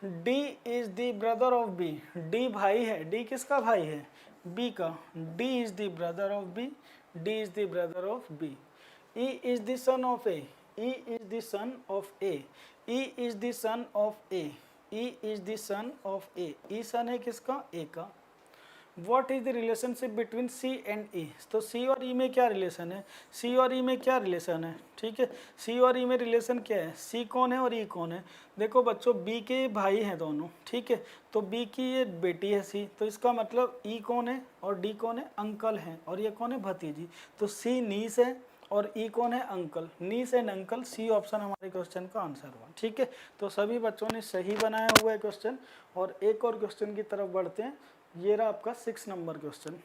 D is the brother of B, D भाई है। D किसका भाई है? B का। D is the brother of B, D is the brother of B. E is the son of A, E is the son of A, E is the son of A, E is the son of A, E son है किसका? A का। What is the relationship between C and E? तो C और E में क्या relation है? C और E में क्या रिलेशन है? ठीक है, C और E में रिलेशन क्या है? C कौन है और E कौन है? देखो बच्चों, B के भाई हैं दोनों, ठीक है। तो B की ये बेटी है C, तो इसका मतलब E कौन है और D कौन है? अंकल हैं, और ये कौन है? भतीजी। तो C नीस है और ई कौन है? Uncle. Niece and uncle, C option हमारे क्वेश्चन का आंसर हुआ, ठीक है। तो सभी बच्चों ने सही बनाया हुआ है क्वेश्चन। और एक और क्वेश्चन की तरफ बढ़ते हैं। ये रहा आपका 6 number question.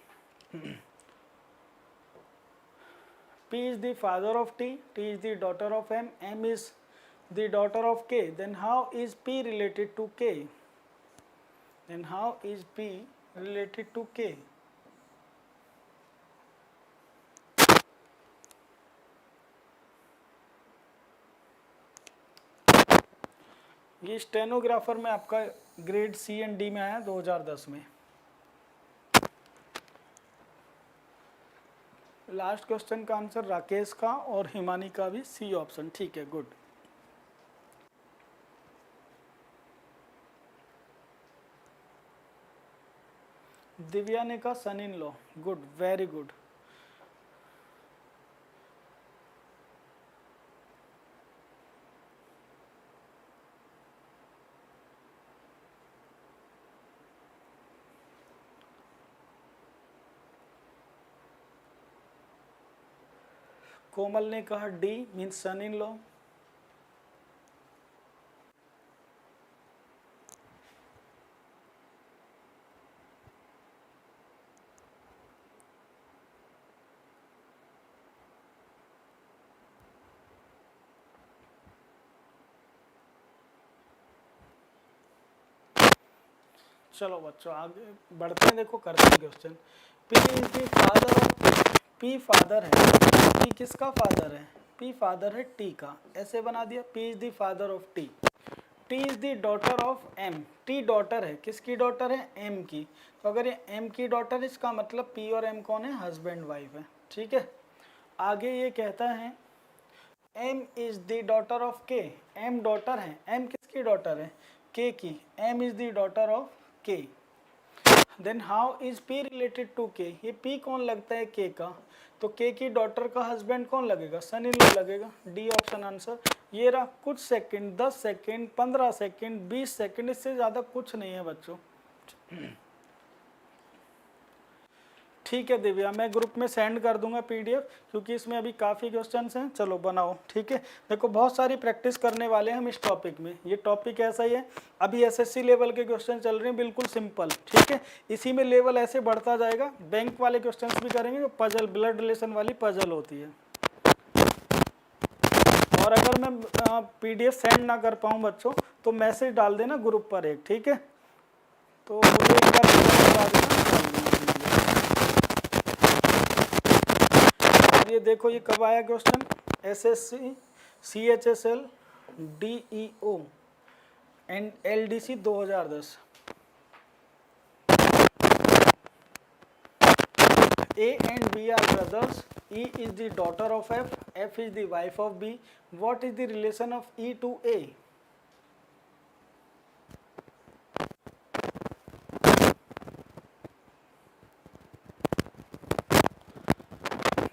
P is the father of T, T is the daughter of M, M is the daughter of K, then how is P related to K? Then how is P related to K? ये stenographer में आपका grade C and D में आया 2010 में। Last question का answer Rakesh का और हिमानी का भी सी ऑप्शन, ठीक है, गुड। दिव्या ने कहा son in law, good very good. Komal ने कहा D means son in law. चलो बच्चों आगे बढ़ते हैं, देखो करते हैं question. P is the father of, P father है, पी किसका फादर है, पी फादर है टी का, ऐसे बना दिया। P is the father of T, T is the daughter of M, T daughter है, किसकी डॉटर है, एम की। तो अगर ये एम की डॉटर, इसका मतलब पी और एम कौन है, हस्बैंड वाइफ है, ठीक है। आगे ये कहता है M is the daughter of K, M daughter है, एम किसकी डॉटर है, के की, M is the daughter of K. Then how is P related to K, ये पी कौन लगता है के का, तो के की डॉटर का हस्बैंड कौन लगेगा, सन इन लॉ लगेगा, डी ऑप्शन आंसर। ये रहा कुछ सेकंड, 10 सेकंड, 15 सेकंड, 20 सेकंड, इससे ज़्यादा कुछ नहीं है बच्चों। ठीक है दिव्या, मैं ग्रुप में सेंड कर दूंगा पीडीएफ, क्योंकि इसमें अभी काफ़ी क्वेश्चंस हैं। चलो बनाओ, ठीक है। देखो बहुत सारी प्रैक्टिस करने वाले हैं हम इस टॉपिक में, ये टॉपिक ऐसा ही है। अभी एसएससी लेवल के क्वेश्चन चल रहे हैं, बिल्कुल सिंपल, ठीक है। इसी में लेवल ऐसे बढ़ता जाएगा, बैंक वाले क्वेश्चन भी करेंगे, जो पजल, ब्लड रिलेशन वाली पजल होती है। और अगर मैं पीडीएफ सेंड ना कर पाऊँ बच्चों, तो मैसेज डाल देना ग्रुप पर एक, ठीक है। तो मुझे एक बार बता देना। ये देखो ये कब आया question, SSC CHSL DEO and LDC 2010। A and B are brothers, E is the daughter of F, F is the wife of B. What is the relation of E to A?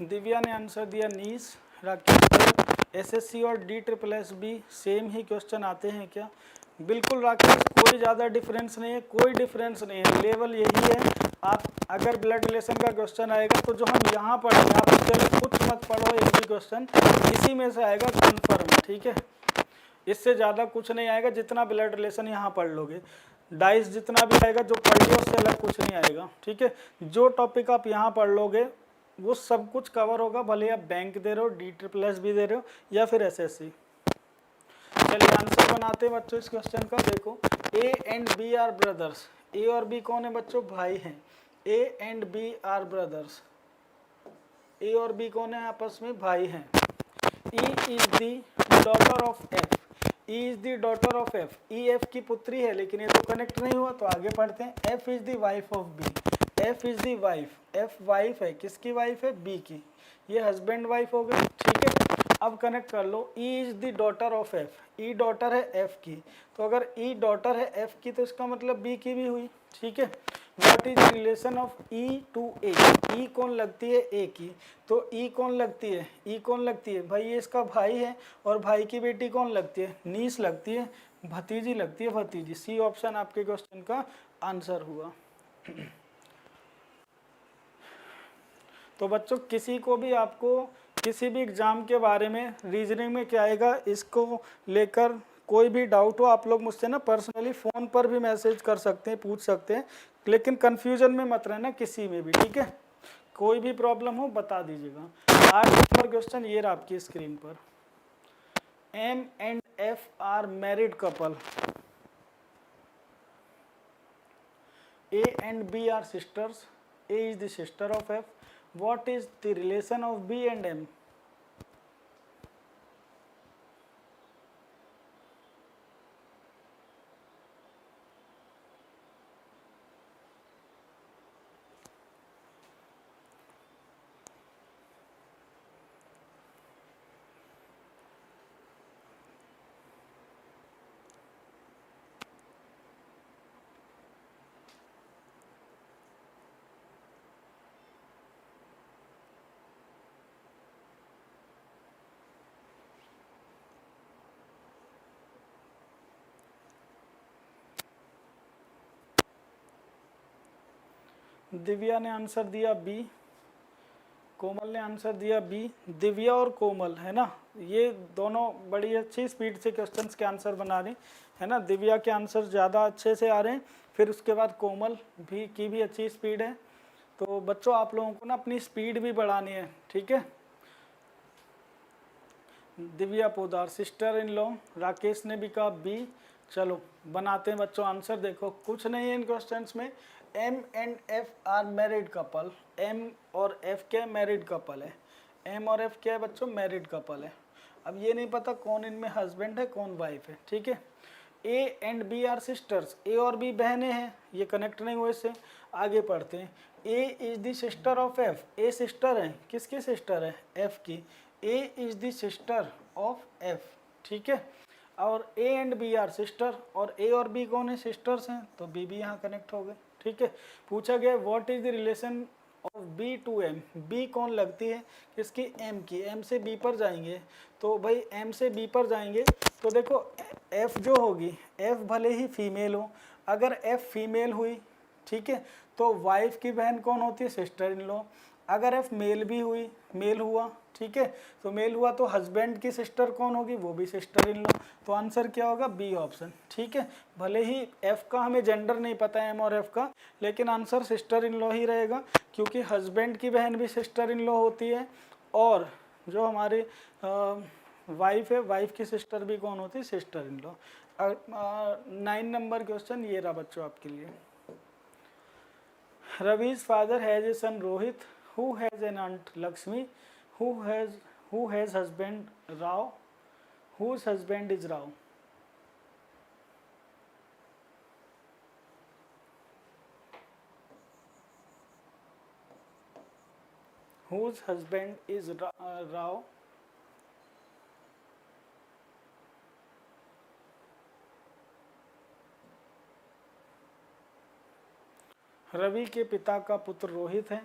Divya ने answer दिया नीस। Rakesh, SSC और DSSB same ही question आते हैं क्या? बिल्कुल राकेश, कोई ज़्यादा difference नहीं है, कोई डिफरेंस नहीं है, लेवल यही है। आप अगर ब्लड रिलेशन का क्वेश्चन आएगा तो जो हम यहाँ पढ़ेंगे, आप उसके लिए कुछ मत पढ़ो, एक भी क्वेश्चन इसी में से आएगा कन्फर्म, ठीक है। इससे ज़्यादा कुछ नहीं आएगा, जितना ब्लड रिलेशन यहाँ पढ़ लोगे। डाइस जितना भी आएगा जो पढ़ लिया, उससे अलग कुछ नहीं आएगा, ठीक है। जो टॉपिक आप यहाँ पढ़ लोगे वो सब कुछ कवर होगा, भले आप बैंक दे रहे हो, DSSB भी दे रहे हो, या फिर एसएससी। चलिए आंसर बनाते हैं बच्चों इस क्वेश्चन का। देखो A and B are brothers, A और B कौन है बच्चों, भाई हैं। A and B are brothers, A और B कौन है, आपस में भाई हैं। E is the daughter of F, E is the daughter of F, E F की पुत्री है, लेकिन ये तो कनेक्ट नहीं हुआ, तो आगे पढ़ते हैं। F is the wife of B, F is the wife, F wife है, किसकी वाइफ है, B की, ये हस्बैंड वाइफ हो गई, ठीक है। अब कनेक्ट कर लो, E is the daughter of F, E daughter है F की, तो अगर E डॉटर है F की तो इसका मतलब B की भी हुई, ठीक है। What is the relation of E to A, E कौन लगती है A की, तो E कौन लगती है, E कौन लगती है, भाई ये इसका भाई है, और भाई की बेटी कौन लगती है, नीस लगती है, भतीजी लगती है, भतीजी। सी ऑप्शन आपके क्वेश्चन का आंसर हुआ। तो बच्चों किसी को भी, आपको किसी भी एग्ज़ाम के बारे में, रीजनिंग में क्या आएगा, इसको लेकर कोई भी डाउट हो, आप लोग मुझसे ना पर्सनली फ़ोन पर भी मैसेज कर सकते हैं, पूछ सकते हैं, लेकिन कन्फ्यूजन में मत रहना किसी में भी, ठीक है। कोई भी प्रॉब्लम हो बता दीजिएगा। 8 नंबर क्वेश्चन ये रहा आपकी स्क्रीन पर। M and F are married couple, A and B are sisters, A is the sister of F. What is the relation of B and M? Divya ने आंसर दिया बी। कोमल ने आंसर दिया B. Divya और कोमल है ना, ये दोनों बड़ी अच्छी स्पीड से क्वेश्चंस के आंसर बना रही है ना। दिव्या के आंसर ज़्यादा अच्छे से आ रहे हैं, फिर उसके बाद कोमल भी की भी अच्छी स्पीड है। तो बच्चों आप लोगों को ना अपनी स्पीड भी बढ़ानी है, ठीक है। Divya Podar sister in law, Rakesh ने भी कहा बी। चलो बनाते हैं बच्चों आंसर। देखो कुछ नहीं है इन क्वेश्चंस में। M and F are married couple. M और एफ क्या है? मैरिड कपल है। एम और एफ क्या है बच्चों? मैरिड कपल है। अब ये नहीं पता कौन इनमें हस्बैंड है कौन वाइफ है, ठीक है। A and B are sisters. A और बी बहनें हैं, ये कनेक्ट नहीं हुए इससे। आगे पढ़ते हैं। A is the sister of F. A sister है, किसकी सिस्टर है? एफ की। A is the sister of F, ठीक है। और A and B are sister, और ए और बी कौन है? सिस्टर्स हैं, तो बी भी यहाँ कनेक्ट हो गए, ठीक है। पूछा गया what is the relation of B to M. B कौन लगती है? किसकी? एम की। एम से बी पर जाएंगे, तो भाई एम से बी पर जाएंगे तो देखो एफ जो होगी, एफ भले ही फीमेल हो, अगर एफ फीमेल हुई, ठीक है, तो वाइफ की बहन कौन होती है? Sister in law. अगर एफ मेल भी हुई, मेल हुआ, ठीक है, तो मेल हुआ तो हस्बैंड की सिस्टर कौन होगी? वो भी सिस्टर इन लॉ। तो आंसर क्या होगा? बी ऑप्शन, ठीक है। भले ही एफ का हमें जेंडर नहीं पता है, एम और एफ का, लेकिन आंसर सिस्टर इन लॉ ही रहेगा, क्योंकि हस्बैंड की बहन भी सिस्टर इन लॉ होती है, और जो हमारी वाइफ है, वाइफ की सिस्टर भी कौन होती है? Sister in law. 9 number question ये रहा बच्चों आपके लिए। Ravi's father has a son Rohit, who has an aunt Lakshmi, who has husband Rao, whose husband is Rao. Whose husband is Rao? Ravi के पिता का पुत्र रोहित है।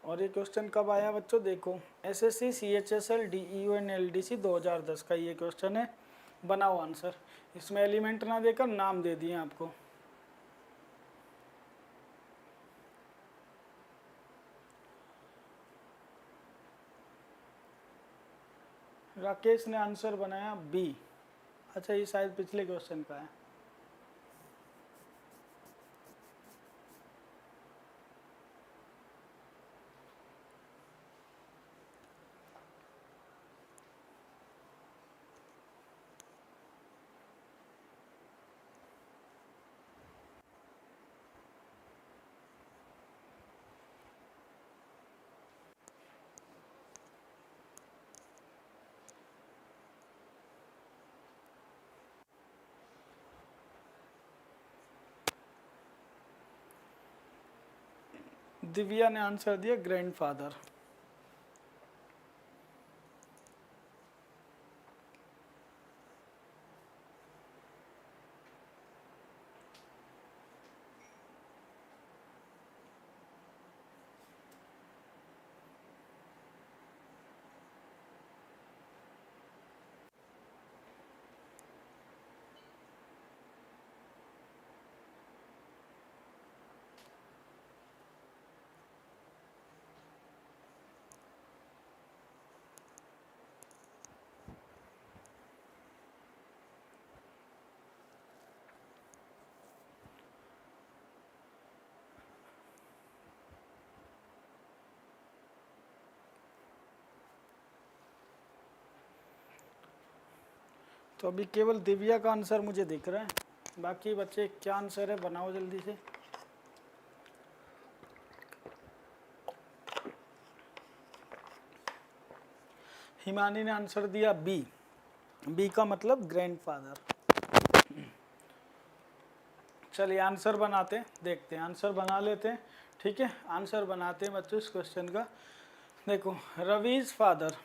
और ये क्वेश्चन कब आया बच्चों? देखो SSC CHSL DEO and LDC 2010 का ये क्वेश्चन है। बनाओ आंसर। इसमें एलिमेंट ना देकर नाम दे दिए आपको। राकेश ने आंसर बनाया बी। अच्छा ये शायद पिछले क्वेश्चन का है। दिव्या ने आंसर दिया ग्रैंडफादर। तो अभी केवल दिव्या का आंसर मुझे दिख रहा है, बाकी बच्चे क्या आंसर है बनाओ जल्दी से। हिमानी ने आंसर दिया बी। बी का मतलब ग्रैंडफादर। चलिए आंसर बनाते हैं, देखते हैं आंसर बना लेते हैं, ठीक है। आंसर बनाते हैं बच्चों इस क्वेश्चन का। देखो रविज फादर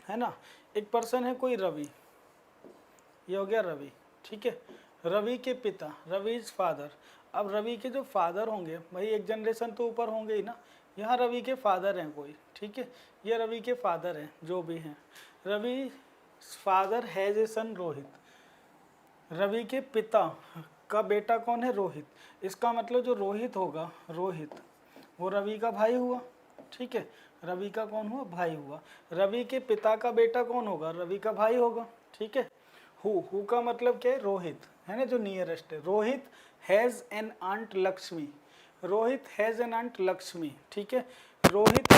है ना, एक पर्सन है कोई रवि, ये हो गया रवि, ठीक है। रवि के पिता, रविज फादर। अब रवि के जो फादर होंगे भाई एक जनरेशन तो ऊपर होंगे ही ना, यहाँ रवि के फादर हैं कोई, ठीक है। ये रवि के फादर हैं जो भी हैं। रवि फादर हैज ए सन रोहित, रवि के पिता का बेटा कौन है? रोहित। इसका मतलब जो रोहित होगा, रोहित वो रवि का भाई हुआ, ठीक है, रवि का कौन हुआ? भाई हुआ। रवि के पिता का बेटा कौन होगा? रवि का भाई होगा, ठीक है। हु का मतलब क्या है? रोहित, है ना, जो नियरेस्ट है। Rohit has an aunt Lakshmi, Rohit has an aunt Lakshmi, ठीक है। रोहित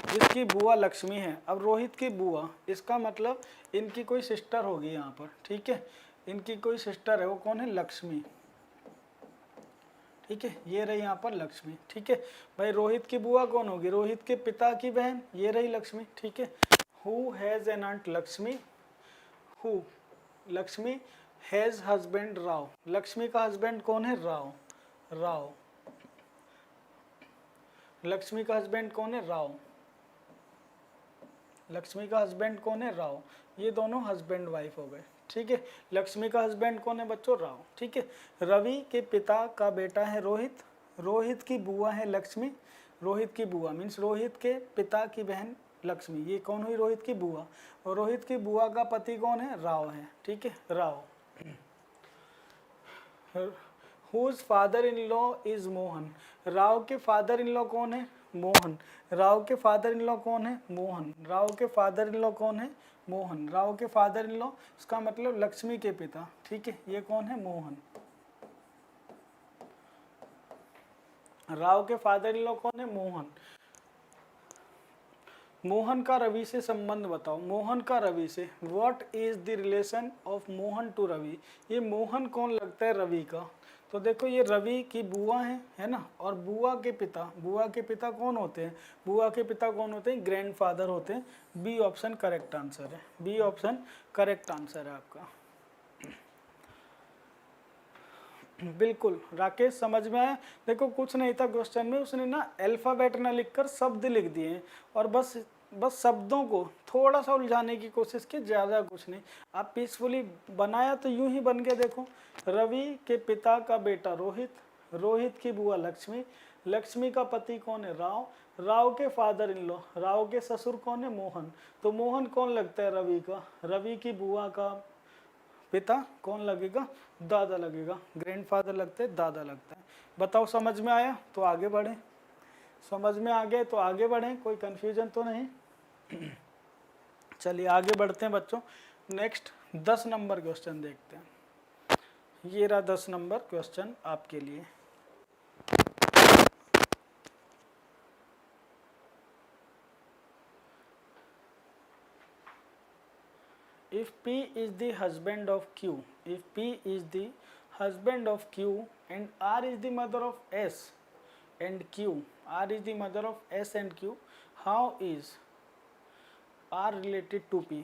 जिसकी बुआ लक्ष्मी है। अब रोहित की बुआ, इसका मतलब इनकी कोई सिस्टर होगी यहाँ पर, ठीक है, इनकी कोई सिस्टर है, वो कौन है? लक्ष्मी, ठीक है, ये रही यहाँ पर लक्ष्मी, ठीक है। भाई रोहित की बुआ कौन होगी? रोहित के पिता की बहन, ये रही लक्ष्मी, ठीक है। Who has an aunt Lakshmi, who Lakshmi has husband Rao, Lakshmi का हस्बैंड कौन है? राव, राव, लक्ष्मी का हस्बैंड कौन है? राव, लक्ष्मी का हस्बैंड कौन है? राव। ये दोनों हस्बैंड वाइफ हो गए, ठीक है। लक्ष्मी का हस्बैंड कौन है बच्चों? राव, ठीक है। रवि के पिता का बेटा है रोहित, रोहित की बुआ है लक्ष्मी, रोहित की बुआ मीन्स रोहित के पिता की बहन लक्ष्मी, ये कौन हुई? रोहित की बुआ। और रोहित की बुआ का पति कौन है? राव है, ठीक है, Rao. Whose father in law is Mohan, Rao के फादर इन लॉ कौन है? मोहन। राव के फादर इन लॉ कौन है? मोहन। राव के फादर इन लॉ कौन है? मोहन। राव के फादर इन लॉ, इसका मतलब लक्ष्मी के पिता, ठीक है, ये कौन है? मोहन। राव के फादर इन लॉ कौन है? मोहन। मोहन का रवि से संबंध बताओ, मोहन का रवि से। What is the relation of Mohan to Ravi, ये मोहन कौन लगता है रवि का? तो देखो ये रवि की बुआ है ना, और बुआ के पिता कौन होते हैं? बुआ के पिता कौन होते हैं? ग्रैंडफादर होते हैं। बी ऑप्शन करेक्ट आंसर है, बी ऑप्शन करेक्ट आंसर है आपका। बिल्कुल राकेश, समझ में आया? देखो कुछ नहीं था क्वेश्चन में, उसने ना अल्फाबेट ना लिखकर शब्द लिख दिए हैं, और बस शब्दों को थोड़ा सा उलझाने की कोशिश की, ज़्यादा कुछ नहीं। आप पीसफुली बनाया तो यूं ही बन के देखो। रवि के पिता का बेटा रोहित, रोहित की बुआ लक्ष्मी, लक्ष्मी का पति कौन है? राव, राव के फादर इन लॉ, राव के ससुर कौन है? मोहन। तो मोहन कौन लगता है रवि का? रवि की बुआ का पिता कौन लगेगा? दादा लगेगा। ग्रैंडफादर लगते हैं, दादा लगता है। बताओ समझ में आया तो आगे बढ़े, समझ में आ गए तो आगे बढ़ें, कोई कंफ्यूजन तो नहीं? चलिए आगे बढ़ते हैं बच्चों। नेक्स्ट 10 नंबर क्वेश्चन देखते हैं। ये रहा 10 नंबर क्वेश्चन आपके लिए। If P is the husband of Q, if P is the husband of Q and R is the mother of S and Q, R is the mother of S and Q, how is R related to P?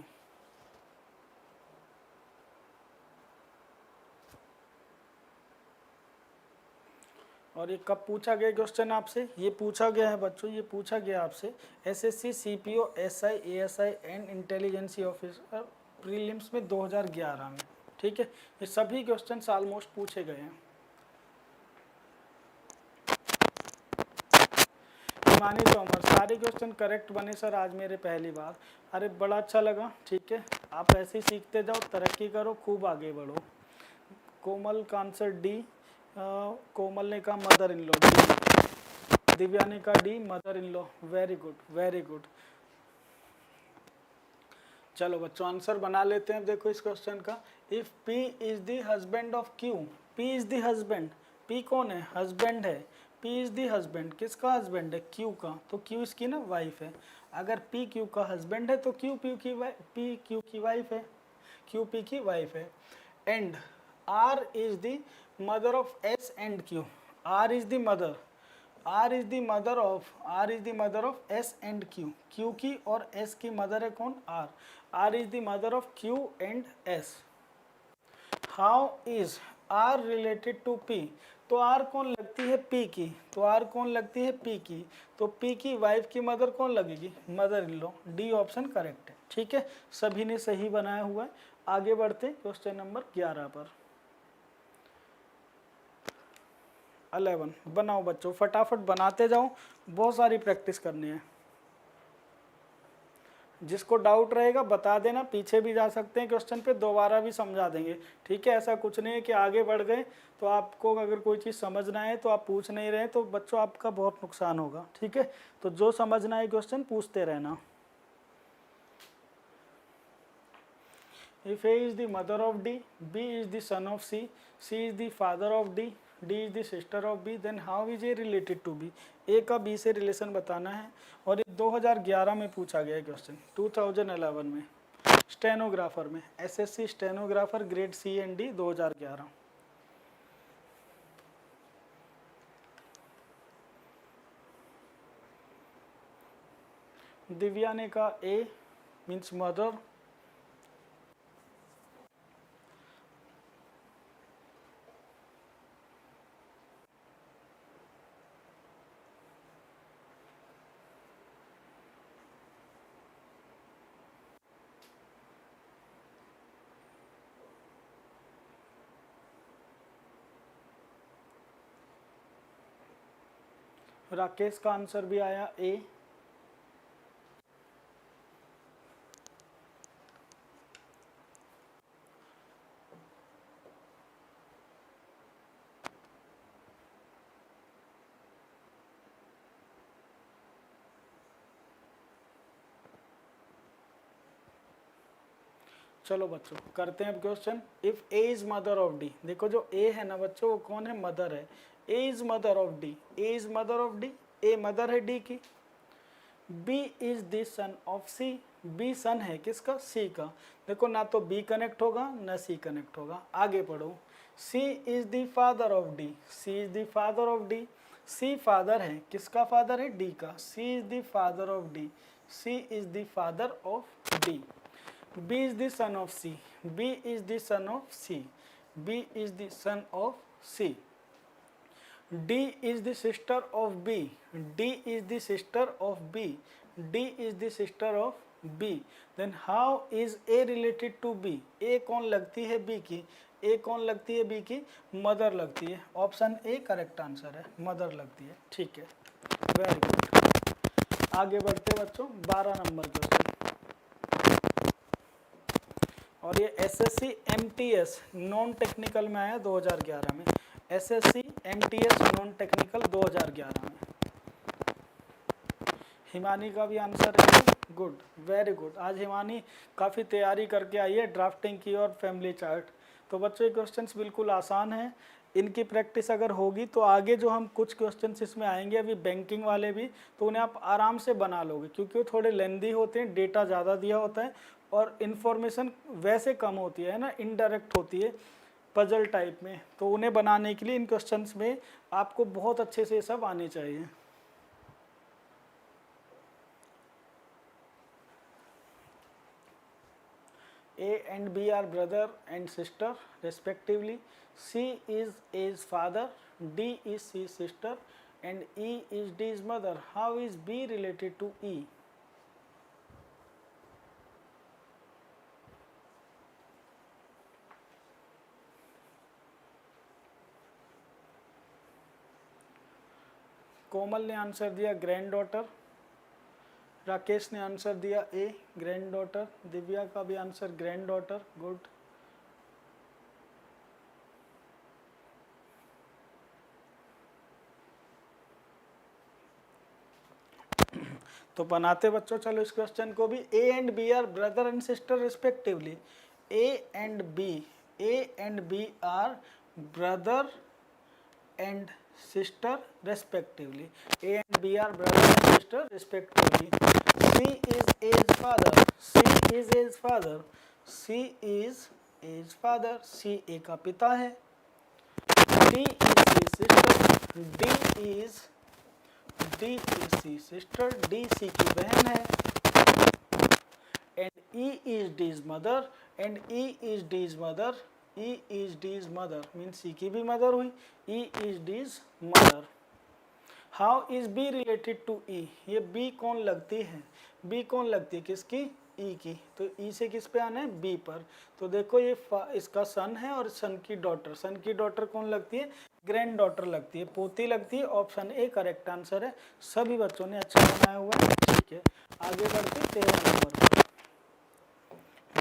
और ये कब पूछा गया question आपसे? ये पूछा गया है बच्चों, ये पूछा गया आपसे SSC, CPO, SI, ASI and intelligence officer prelims में 2011 में, ठीक है। ये सभी क्वेश्चन ऑलमोस्ट पूछे गए हैं। मानी तो अमर, सारे क्वेश्चन करेक्ट बने सर आज मेरे पहली बार। अरे बड़ा अच्छा लगा, ठीक है, आप ऐसे ही सीखते जाओ, तरक्की करो, खूब आगे बढ़ो। कोमल का आंसर डी, कोमल ने कहा mother in law, D. Divya ने कहा D, mother in law. Very good, very good. चलो बच्चों आंसर बना लेते हैं। देखो इस क्वेश्चन का, if P is the husband of Q, P is the husband, P कौन है? हस्बैंड है। P इज द हस्बैंड, किसका हस्बैंड है? Q का, तो Q इसकी ना वाइफ है। अगर P Q का हस्बैंड है तो Q P Q की वाइफ है, Q P की वाइफ है। And R is the mother of S and Q, R is the mother, R is the mother of S and Q, Q की और S की mother है कौन? R, R is the mother of Q and S। How is R related to P, तो R कौन लगती है? P की, तो R कौन लगती है? P की, तो P की वाइफ की मदर कौन लगेगी? Mother in law. D option correct है, ठीक है, सभी ने सही बनाया हुआ है। आगे बढ़ते क्वेश्चन नंबर 11 पर। 11 बनाओ बच्चों, फटाफट बनाते जाओ, बहुत सारी प्रैक्टिस करनी है। जिसको डाउट रहेगा बता देना, पीछे भी जा सकते हैं क्वेश्चन पे, दोबारा भी समझा देंगे, ठीक है। ऐसा कुछ नहीं है कि आगे बढ़ गए तो आपको अगर कोई चीज़ समझना है तो आप पूछ नहीं रहे तो बच्चों आपका बहुत नुकसान होगा, ठीक है। तो जो समझना है क्वेश्चन पूछते रहना। If A is the mother of D, B is the son of C, C is the father of D, D is the sister of B, then how is A related to B? A का B से relation बताना है और ये 2011 में पूछा गया question, 2011 में स्टेनोग्राफर में, SSC stenographer grade C and D 2011। Divya ने कहा ए मीन्स मदर, राकेश का आंसर भी आया ए। चलो बच्चों करते हैं अब question. If A is mother of D, देखो जो ए है ना बच्चों वो कौन है, मदर है। A is mother of D, A is mother of D, A mother है डी की। B is the son of C, B son है किसका, सी का। देखो ना तो बी कनेक्ट होगा ना सी कनेक्ट होगा, आगे पढ़ो। C is the father of D, C is the father of D, C father है किसका, फादर है डी का। C is the father of D, C is the father of D. B is the son of C, B is the son of C, B is the son of C. D is the sister of B, D is the sister of B, D is the sister of B. Then how is A related to B? A कौन लगती है B की, A कौन लगती है B की, mother लगती है। ऑप्शन ए करेक्ट आंसर है, मदर लगती है, ठीक है, वेरी गुड। आगे बढ़ते बच्चों 12 नंबर क्वेश्चन। और ये एसएससी एमटीएस नॉन टेक्निकल में आया 2011 में, एसएससी एमटीएस नॉन टेक्निकल 2011 में। हिमानी का भी आंसर है, गुड, वेरी गुड। आज हिमानी काफ़ी तैयारी करके आई है ड्राफ्टिंग की और फैमिली चार्ट। तो बच्चों ये क्वेश्चंस बिल्कुल आसान हैं, इनकी प्रैक्टिस अगर होगी तो आगे जो हम कुछ क्वेश्चंस इसमें आएंगे अभी बैंकिंग वाले भी, तो उन्हें आप आराम से बना लोगे, क्योंकि वो थोड़े लेंदी होते हैं, डेटा ज़्यादा दिया होता है और इन्फॉर्मेशन वैसे कम होती है ना, इनडायरेक्ट होती है पजल टाइप में। तो उन्हें बनाने के लिए इन क्वेश्चंस में आपको बहुत अच्छे से सब आने चाहिए। A and B are brother and sister respectively. C is A's father, D is C's sister, and E is D's mother. How is B related to E? कोमल ने आंसर दिया ग्रैंड डॉटर, राकेश ने आंसर दिया ए grand daughter, Divya का भी answer grand daughter, good. तो बनाते बच्चों चलो इस क्वेश्चन को भी। A and B are brother and sister respectively. A and B are brother and sister respectively. A and B are brother and sister respectively. C is A's father, C is A's father, C is A's father, C A का पिता है। D is C's sister, D is C's sister, D C की बहन है। And E is D's mother, and E is D's mother, E is D's mother means C की भी mother हुई, E is D's mother. How is B related to E? ये B कौन लगती है, B कौन लगती है किसकी, E की। तो E से किस पे आना है, B पर। तो देखो ये इसका सन है और सन की डॉटर कौन लगती है, ग्रैंड डॉटर लगती है, पोती लगती है। ऑप्शन ए करेक्ट आंसर है। सभी बच्चों ने अच्छा बनाया हुआ है, ठीक है। आगे बढ़ते 13 नंबर।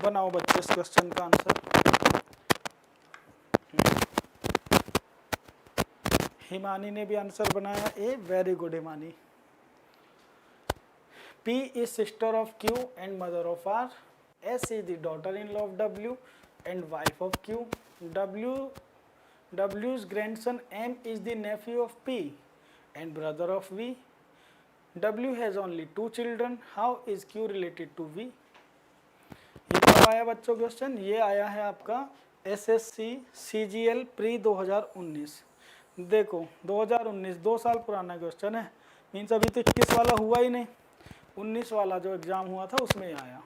बनाओ बच्चे इस क्वेश्चन का आंसर। हिमानी ने भी आंसर बनाया A, very good Himani. P is sister of Q and mother of R. S is the daughter-in-law of W and wife of Q. W's grandson M is the nephew of P and brother of V. W has only 2 children. How is Q related to V? ये कब आया बच्चों question? ये आया है आपका SSC CGL pre 2019। देखो 2019 2 साल पुराना क्वेश्चन है, मीन्स अभी तो 21 वाला हुआ ही नहीं, 19 वाला जो एग्जाम हुआ था उसमें आया।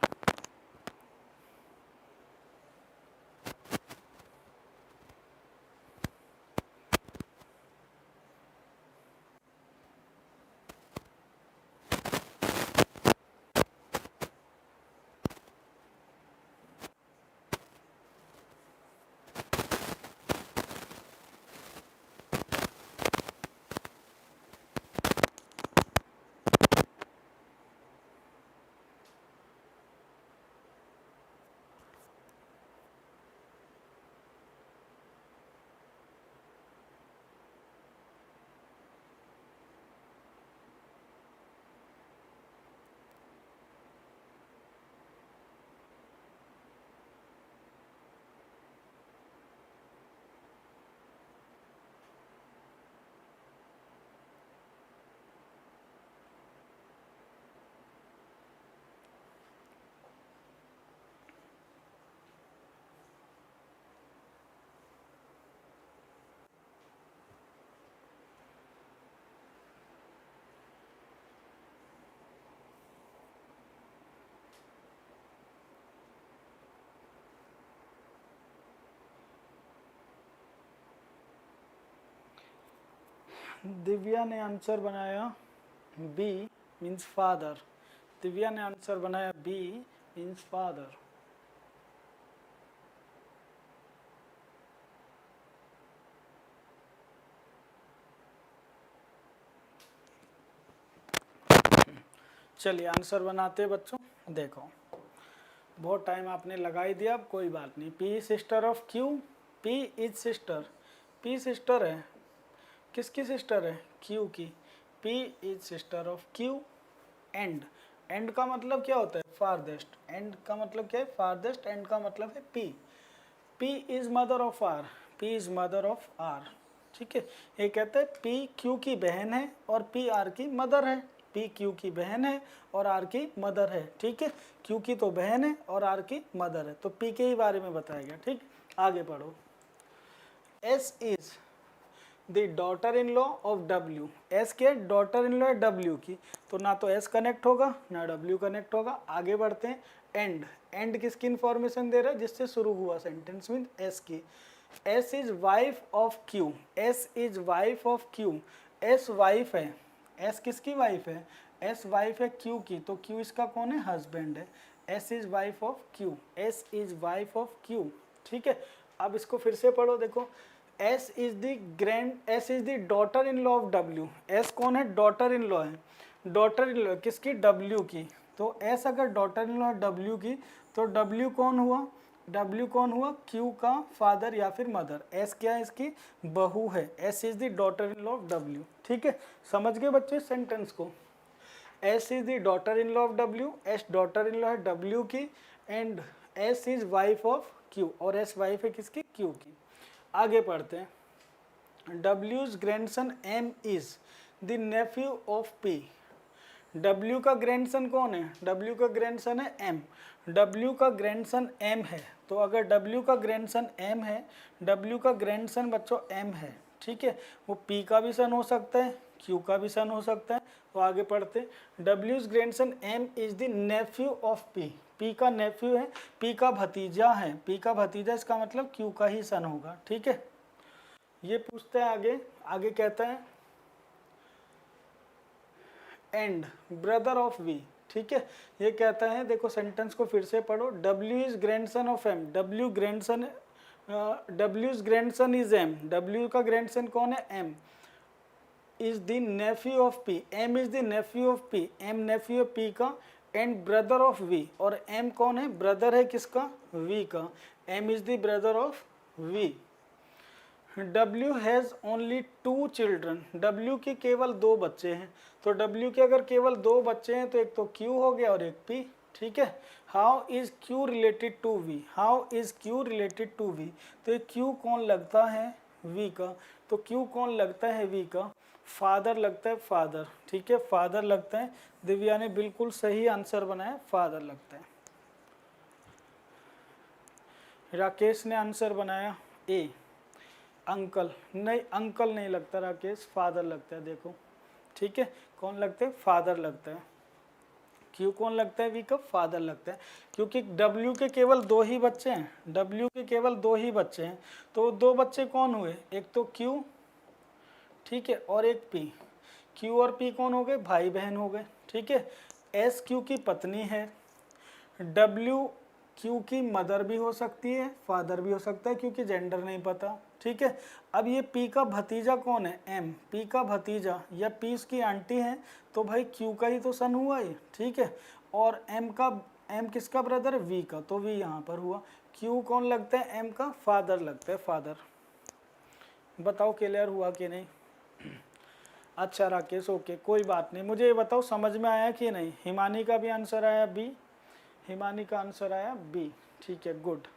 दिव्या ने आंसर बनाया बी मीन्स फादर। दिव्या ने आंसर बनाया बी मीन्स फादर। चलिए आंसर बनाते हैं बच्चों। देखो बहुत टाइम आपने लगा ही दिया, अब कोई बात नहीं। P sister of Q, P is sister, P sister है, किसकी सिस्टर है? क्यू की। P is sister of Q and, and का मतलब क्या होता है? फारदेस्ट। एंड का मतलब क्या है? फारदेस्ट। एंड का मतलब है P. P is mother of R, P is mother of R. ठीक है, ये कहते हैं पी क्यू की बहन है और पी आर की मदर है। पी क्यू की बहन है और आर की मदर है। ठीक है, क्यू की तो बहन है और आर की मदर है, तो पी के ही बारे में बताया गया। ठीक, आगे पढ़ो। S is the daughter in law of W. S के डॉटर इन लॉ डब्ल्यू की, तो ना तो एस कनेक्ट होगा ना डब्ल्यू कनेक्ट होगा। आगे बढ़ते हैं। एंड, एंड किसकी इंफॉर्मेशन दे रहा है? जिससे शुरू हुआ सेंटेंस मीन एस की। S is wife of Q, S is wife of Q. S wife है, एस किसकी वाइफ है? एस वाइफ है क्यू की, तो क्यू इसका कौन है? हस्बैंड है। S is wife of Q, S is wife of Q. ठीक है, अब इसको फिर से पढ़ो। देखो S is the daughter in law of W. S कौन है? डॉटर इन लॉ है। डॉटर इन लॉ किसकी? डब्ल्यू की। तो एस अगर डॉटर इन लॉ डब्ल्यू की, तो डब्ल्यू कौन हुआ? डब्ल्यू कौन हुआ? क्यू का फादर या फिर मदर। एस क्या है? इसकी बहू है। S is the daughter in law of W. ठीक है, समझ गए बच्चे सेंटेंस को? S is the daughter in law of W, S daughter in law है डब्ल्यू की, and S is wife of Q, और एस वाइफ है किसकी? क्यू की। आगे पढ़ते हैं। डब्ल्यूज grandson M is the nephew of P. W का ग्रैंडसन कौन है? डब्ल्यू का ग्रैंडसन है एम। डब्ल्यू का ग्रैंडसन एम है, तो अगर डब्ल्यू का ग्रैंडसन एम है, डब्ल्यू का ग्रैंडसन बच्चों एम है, ठीक है, वो पी का भी सन हो सकता है, क्यू का भी सन हो सकता है। तो आगे पढ़ते, डब्ल्यूज grandson M is the nephew of P. P का नेफ्यू है, पी का भतीजा है। पी का भतीजा इसका मतलब क्यू का ही सन होगा। ठीक है, ये पूछते हैं आगे। आगे कहता है एंड ब्रदर ऑफ वी। ठीक है, ये कहता है, देखो सेंटेंस को फिर से पढ़ो। W is grandson of M, W grandson, डब्ल्यूज ग्रैंडसन इज एम, डब्ल्यू का ग्रैंडसन कौन है? M. Is the nephew of P, M is the nephew of P, M nephew of P का, एंड ब्रदर ऑफ वी, और M कौन है, brother है किसका, वी का, M is the brother of V. W has only 2 children, W के केवल 2 बच्चे हैं, तो W के अगर केवल 2 बच्चे हैं तो एक तो Q हो गया और एक P, ठीक है। How is Q related to V, how is Q related to V, तो ये Q कौन लगता है, V का, तो Q कौन लगता है, V का, फादर लगता है, फादर, ठीक है, फादर लगता है। दिव्या ने बिल्कुल सही आंसर बनाया, फादर लगता है। राकेश ने आंसर बनाया ए, अंकल, नहीं अंकल नहीं लगता राकेश, फादर लगता है, देखो, ठीक है, कौन लगता है, फादर लगता है। क्यू कौन लगता है, वी का, फादर लगता है, क्योंकि डब्ल्यू के केवल 2 ही बच्चे हैं, डब्ल्यू के केवल 2 ही बच्चे हैं, तो 2 बच्चे कौन हुए, एक तो क्यू, ठीक है, और एक पी, क्यू और पी कौन हो गए, भाई बहन हो गए, ठीक है। एस क्यू की पत्नी है, डब्ल्यू क्यू की मदर भी हो सकती है, फादर भी हो सकता है, क्योंकि जेंडर नहीं पता, ठीक है। अब ये पी का भतीजा कौन है, एम, पी का भतीजा या पी उसकी आंटी है, तो भाई क्यू का ही तो सन हुआ ये, ठीक है। और एम किसका ब्रदर है, वी का, तो वी यहाँ पर हुआ। क्यू कौन लगता है, एम का फादर लगता है, फादर। बताओ क्लियर हुआ कि नहीं। अच्छा राकेश, ओके, कोई बात नहीं, मुझे ये बताओ समझ में आया कि नहीं। हिमानी का भी आंसर आया बी, हिमानी का आंसर आया बी, ठीक है, गुड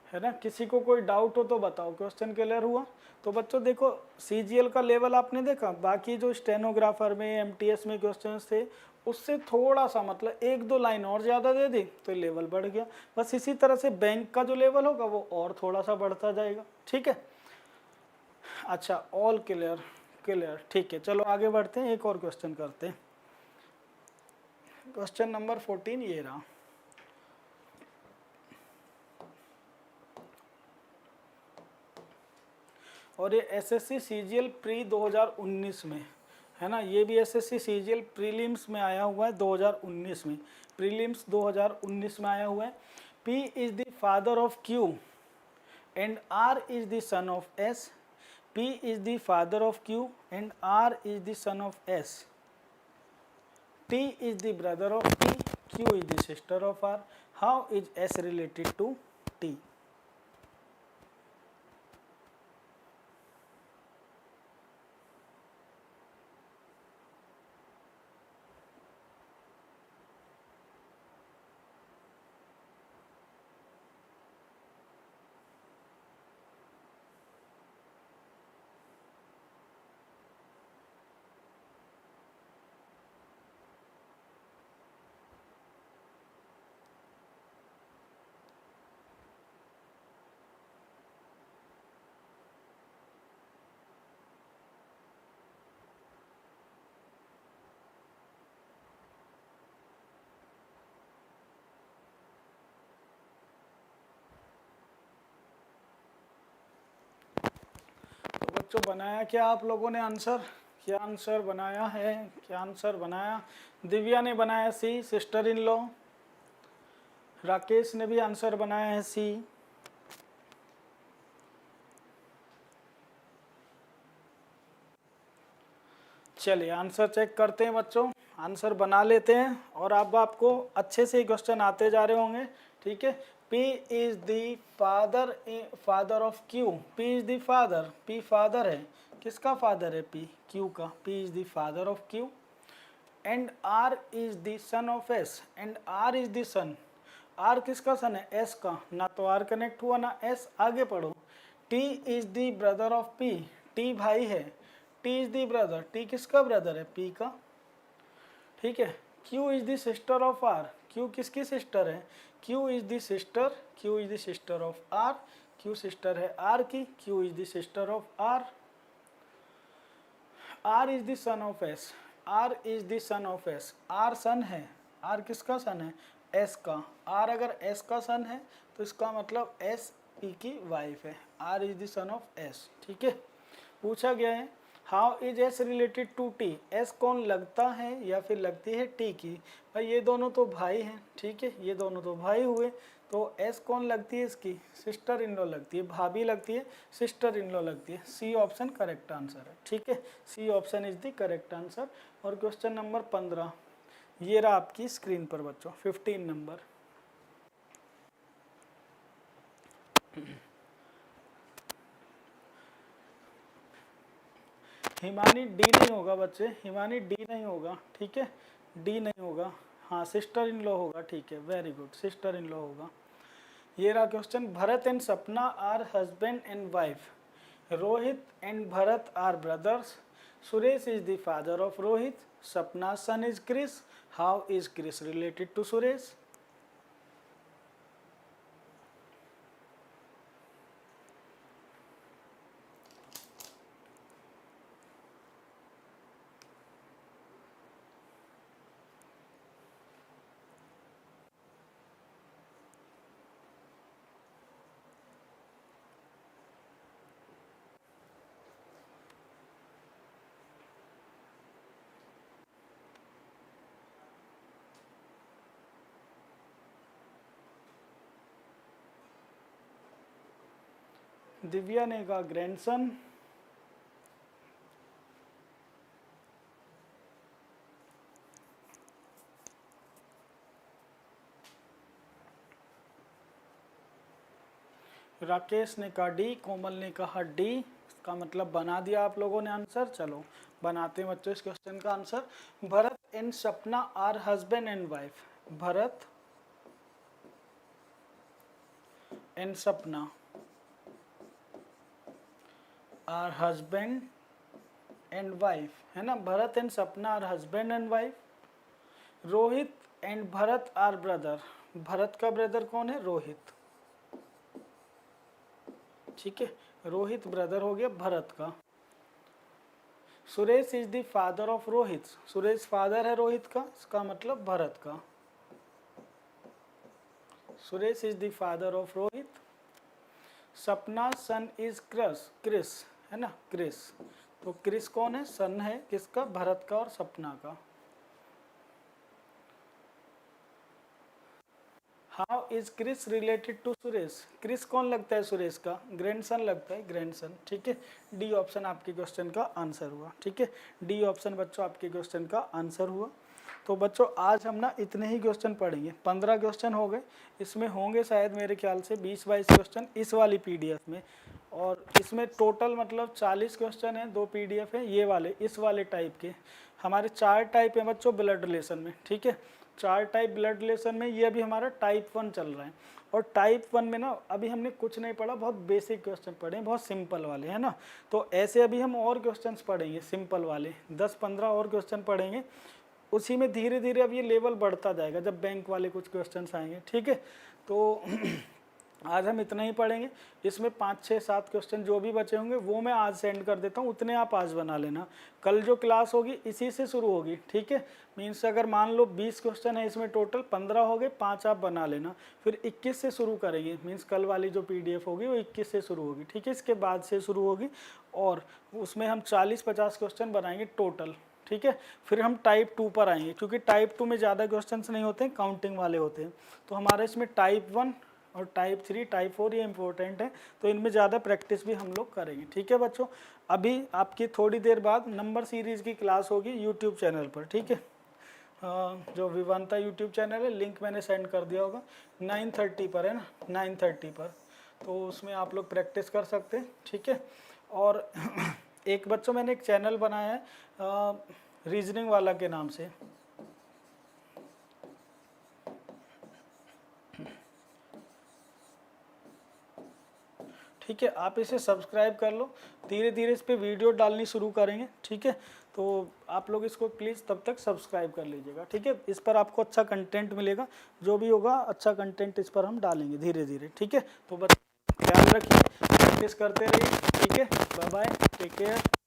है ना। किसी को कोई डाउट हो तो बताओ, क्वेश्चन क्लियर हुआ। तो बच्चों देखो, सीजीएल का लेवल आपने देखा, बाकी जो स्टेनोग्राफर में, एमटीएस में क्वेश्चंस थे उससे थोड़ा सा, मतलब 1-2 लाइन और ज़्यादा दे दी तो लेवल बढ़ गया। बस इसी तरह से बैंक का जो लेवल होगा वो और थोड़ा सा बढ़ता जाएगा, ठीक है। अच्छा, ऑल क्लियर, क्लियर, ठीक है, चलो आगे बढ़ते हैं, एक और क्वेश्चन करते हैं। क्वेश्चन नंबर 14 ये रहा। और ये एसएससी सीजीएल प्री 2019 में है ना, ये भी एसएससी सीजीएल प्रीलिम्स में आया हुआ है 2019 में, प्रीलिम्स 2019 में आया हुआ है। P is the father of Q and R is the son of S, P is the father of Q and R is the son of S, T is the brother of P, Q is the sister of R, how is S related to T। बच्चों बनाया क्या आप लोगों ने answer, क्या answer बनाया है, क्या आंसर बनाया। दिव्या ने बनाया सी, सिस्टर इन लॉ। राकेश ने भी आंसर बनाया है सी। चलिए आंसर चेक करते हैं बच्चों, आंसर बना लेते हैं, और अब आपको अच्छे से क्वेश्चन आते जा रहे होंगे, ठीक है। P is the father of Q, P is the father, P father है, किसका फादर है, P, Q का, P is the father of Q and R is the son of S, and R is the son, R किसका सन है, S का, ना तो R connect हुआ ना S, आगे पढ़ो। T is the brother of P, T भाई है, T is the brother, T किसका ब्रदर है, P का, ठीक है। Q is the sister of R, Q किसकी सिस्टर है, Q is the sister, Q is the sister of R, Q sister है R की, Q is the sister of R, R is the son of S, R is the son of S, R सन है, R किसका सन है, S का, R अगर S का सन है तो इसका मतलब S P की वाइफ है, R is the son of S, ठीक है। पूछा गया है how is S related to T, S कौन लगता है या फिर लगती है T की, भाई ये दोनों तो भाई हैं, ठीक है, ये दोनों तो भाई हुए, तो S कौन लगती है इसकी, सिस्टर इन लॉ लगती है, भाभी लगती है, सिस्टर इन लॉ लगती है। सी ऑप्शन करेक्ट आंसर है, ठीक है, C option is the correct answer. और क्वेश्चन नंबर 15, ये रहा आपकी स्क्रीन पर बच्चों 15 नंबर। हिमानी डी नहीं होगा बच्चे, हिमानी डी नहीं होगा, ठीक है, डी नहीं होगा, हाँ सिस्टर इन लॉ होगा, ठीक है, very good, sister in law होगा। ये रहा question, Bharat and Sapna are husband and wife, Rohit and Bharat are brothers, Suresh is the father of Rohit, Sapna son is Chris, how is Chris related to Suresh. Divya ने कहा ग्रैंडसन, राकेश ने कहा डी, कोमल ने कहा डी, इसका मतलब बना दिया आप लोगों ने आंसर। चलो बनाते हैं बच्चों इस क्वेश्चन का answer. Bharat and Sapna are husband and wife, Bharat and Sapna are husband and wife, है ना, Bharat and Sapna are husband and wife. Rohit and Bharat are brother, Bharat का ब्रदर कौन है, रोहित, ठीक है, रोहित ब्रदर हो गया भरत का। Suresh is the father of Rohit, Suresh father है रोहित का, इसका मतलब भरत का, Suresh is the father of Rohit. Sapna son is Chris, Chris है ना, क्रिस, तो क्रिस कौन है, सन है किसका, भरत का और सपना का। How is Chris related to Suresh, Chris कौन लगता है सुरेश का, ग्रैंडसन लगता है, ग्रैंडसन, ठीक है, डी ऑप्शन आपके क्वेश्चन का आंसर हुआ, ठीक है, डी ऑप्शन बच्चों आपके क्वेश्चन का आंसर हुआ। तो बच्चों आज हम ना इतने ही क्वेश्चन पढ़ेंगे, 15 क्वेश्चन हो गए, इसमें होंगे शायद मेरे ख्याल से 20-22 क्वेश्चन इस वाली पीडीएफ में, और इसमें टोटल मतलब 40 क्वेश्चन है, 2 पीडीएफ है ये वाले, इस वाले टाइप के। हमारे 4 टाइप हैं बच्चों ब्लड रिलेशन में, ठीक है, 4 टाइप ब्लड रिलेशन में, ये अभी हमारा टाइप 1 चल रहा है। और टाइप 1 में ना अभी हमने कुछ नहीं पढ़ा, बहुत बेसिक क्वेश्चन पढ़े, बहुत सिंपल वाले, है ना। तो ऐसे अभी हम और क्वेश्चंस पढ़ेंगे सिंपल वाले, 10-15 और क्वेश्चन पढ़ेंगे, उसी में धीरे धीरे अब ये लेवल बढ़ता जाएगा जब बैंक वाले कुछ क्वेश्चंस आएंगे, ठीक है। तो आज हम इतना ही पढ़ेंगे, इसमें 5, 6, 7 क्वेश्चन जो भी बचे होंगे वो मैं आज सेंड कर देता हूँ, उतने आप आज बना लेना। कल जो क्लास होगी इसी से शुरू होगी, ठीक है, मीन्स अगर मान लो 20 क्वेश्चन है इसमें टोटल, 15 हो गए, 5 आप बना लेना, फिर 21 से शुरू करेंगे, मीन्स कल वाली जो पीडीएफ होगी वो 21 से शुरू होगी, ठीक है, इसके बाद से शुरू होगी, और उसमें हम 40-50 क्वेश्चन बनाएंगे टोटल, ठीक है। फिर हम टाइप 2 पर आएंगे, क्योंकि टाइप 2 में ज़्यादा क्वेश्चंस नहीं होते हैं, काउंटिंग वाले होते हैं, तो हमारे इसमें टाइप 1 और टाइप 3, टाइप 4 ये इंपॉर्टेंट है, तो इनमें ज़्यादा प्रैक्टिस भी हम लोग करेंगे, ठीक है बच्चों। अभी आपकी थोड़ी देर बाद नंबर सीरीज़ की क्लास होगी यूट्यूब चैनल पर, ठीक है, जो विवांता यूट्यूब चैनल है, लिंक मैंने सेंड कर दिया होगा, 9:30 पर है ना, 9:30 पर, तो उसमें आप लोग प्रैक्टिस कर सकते हैं, ठीक है। और एक बच्चों मैंने एक चैनल बनाया है रीजनिंग वाला के नाम से, ठीक है, आप इसे सब्सक्राइब कर लो, धीरे धीरे इस पे वीडियो डालनी शुरू करेंगे, ठीक है, तो आप लोग इसको प्लीज़ तब तक सब्सक्राइब कर लीजिएगा, ठीक है, इस पर आपको अच्छा कंटेंट मिलेगा, जो भी होगा अच्छा कंटेंट इस पर हम डालेंगे धीरे धीरे, ठीक है। तो बस ख्याल रखिए, प्रैक्टिस करते रहिए, ठीक है, बाय बाय, टेक केयर।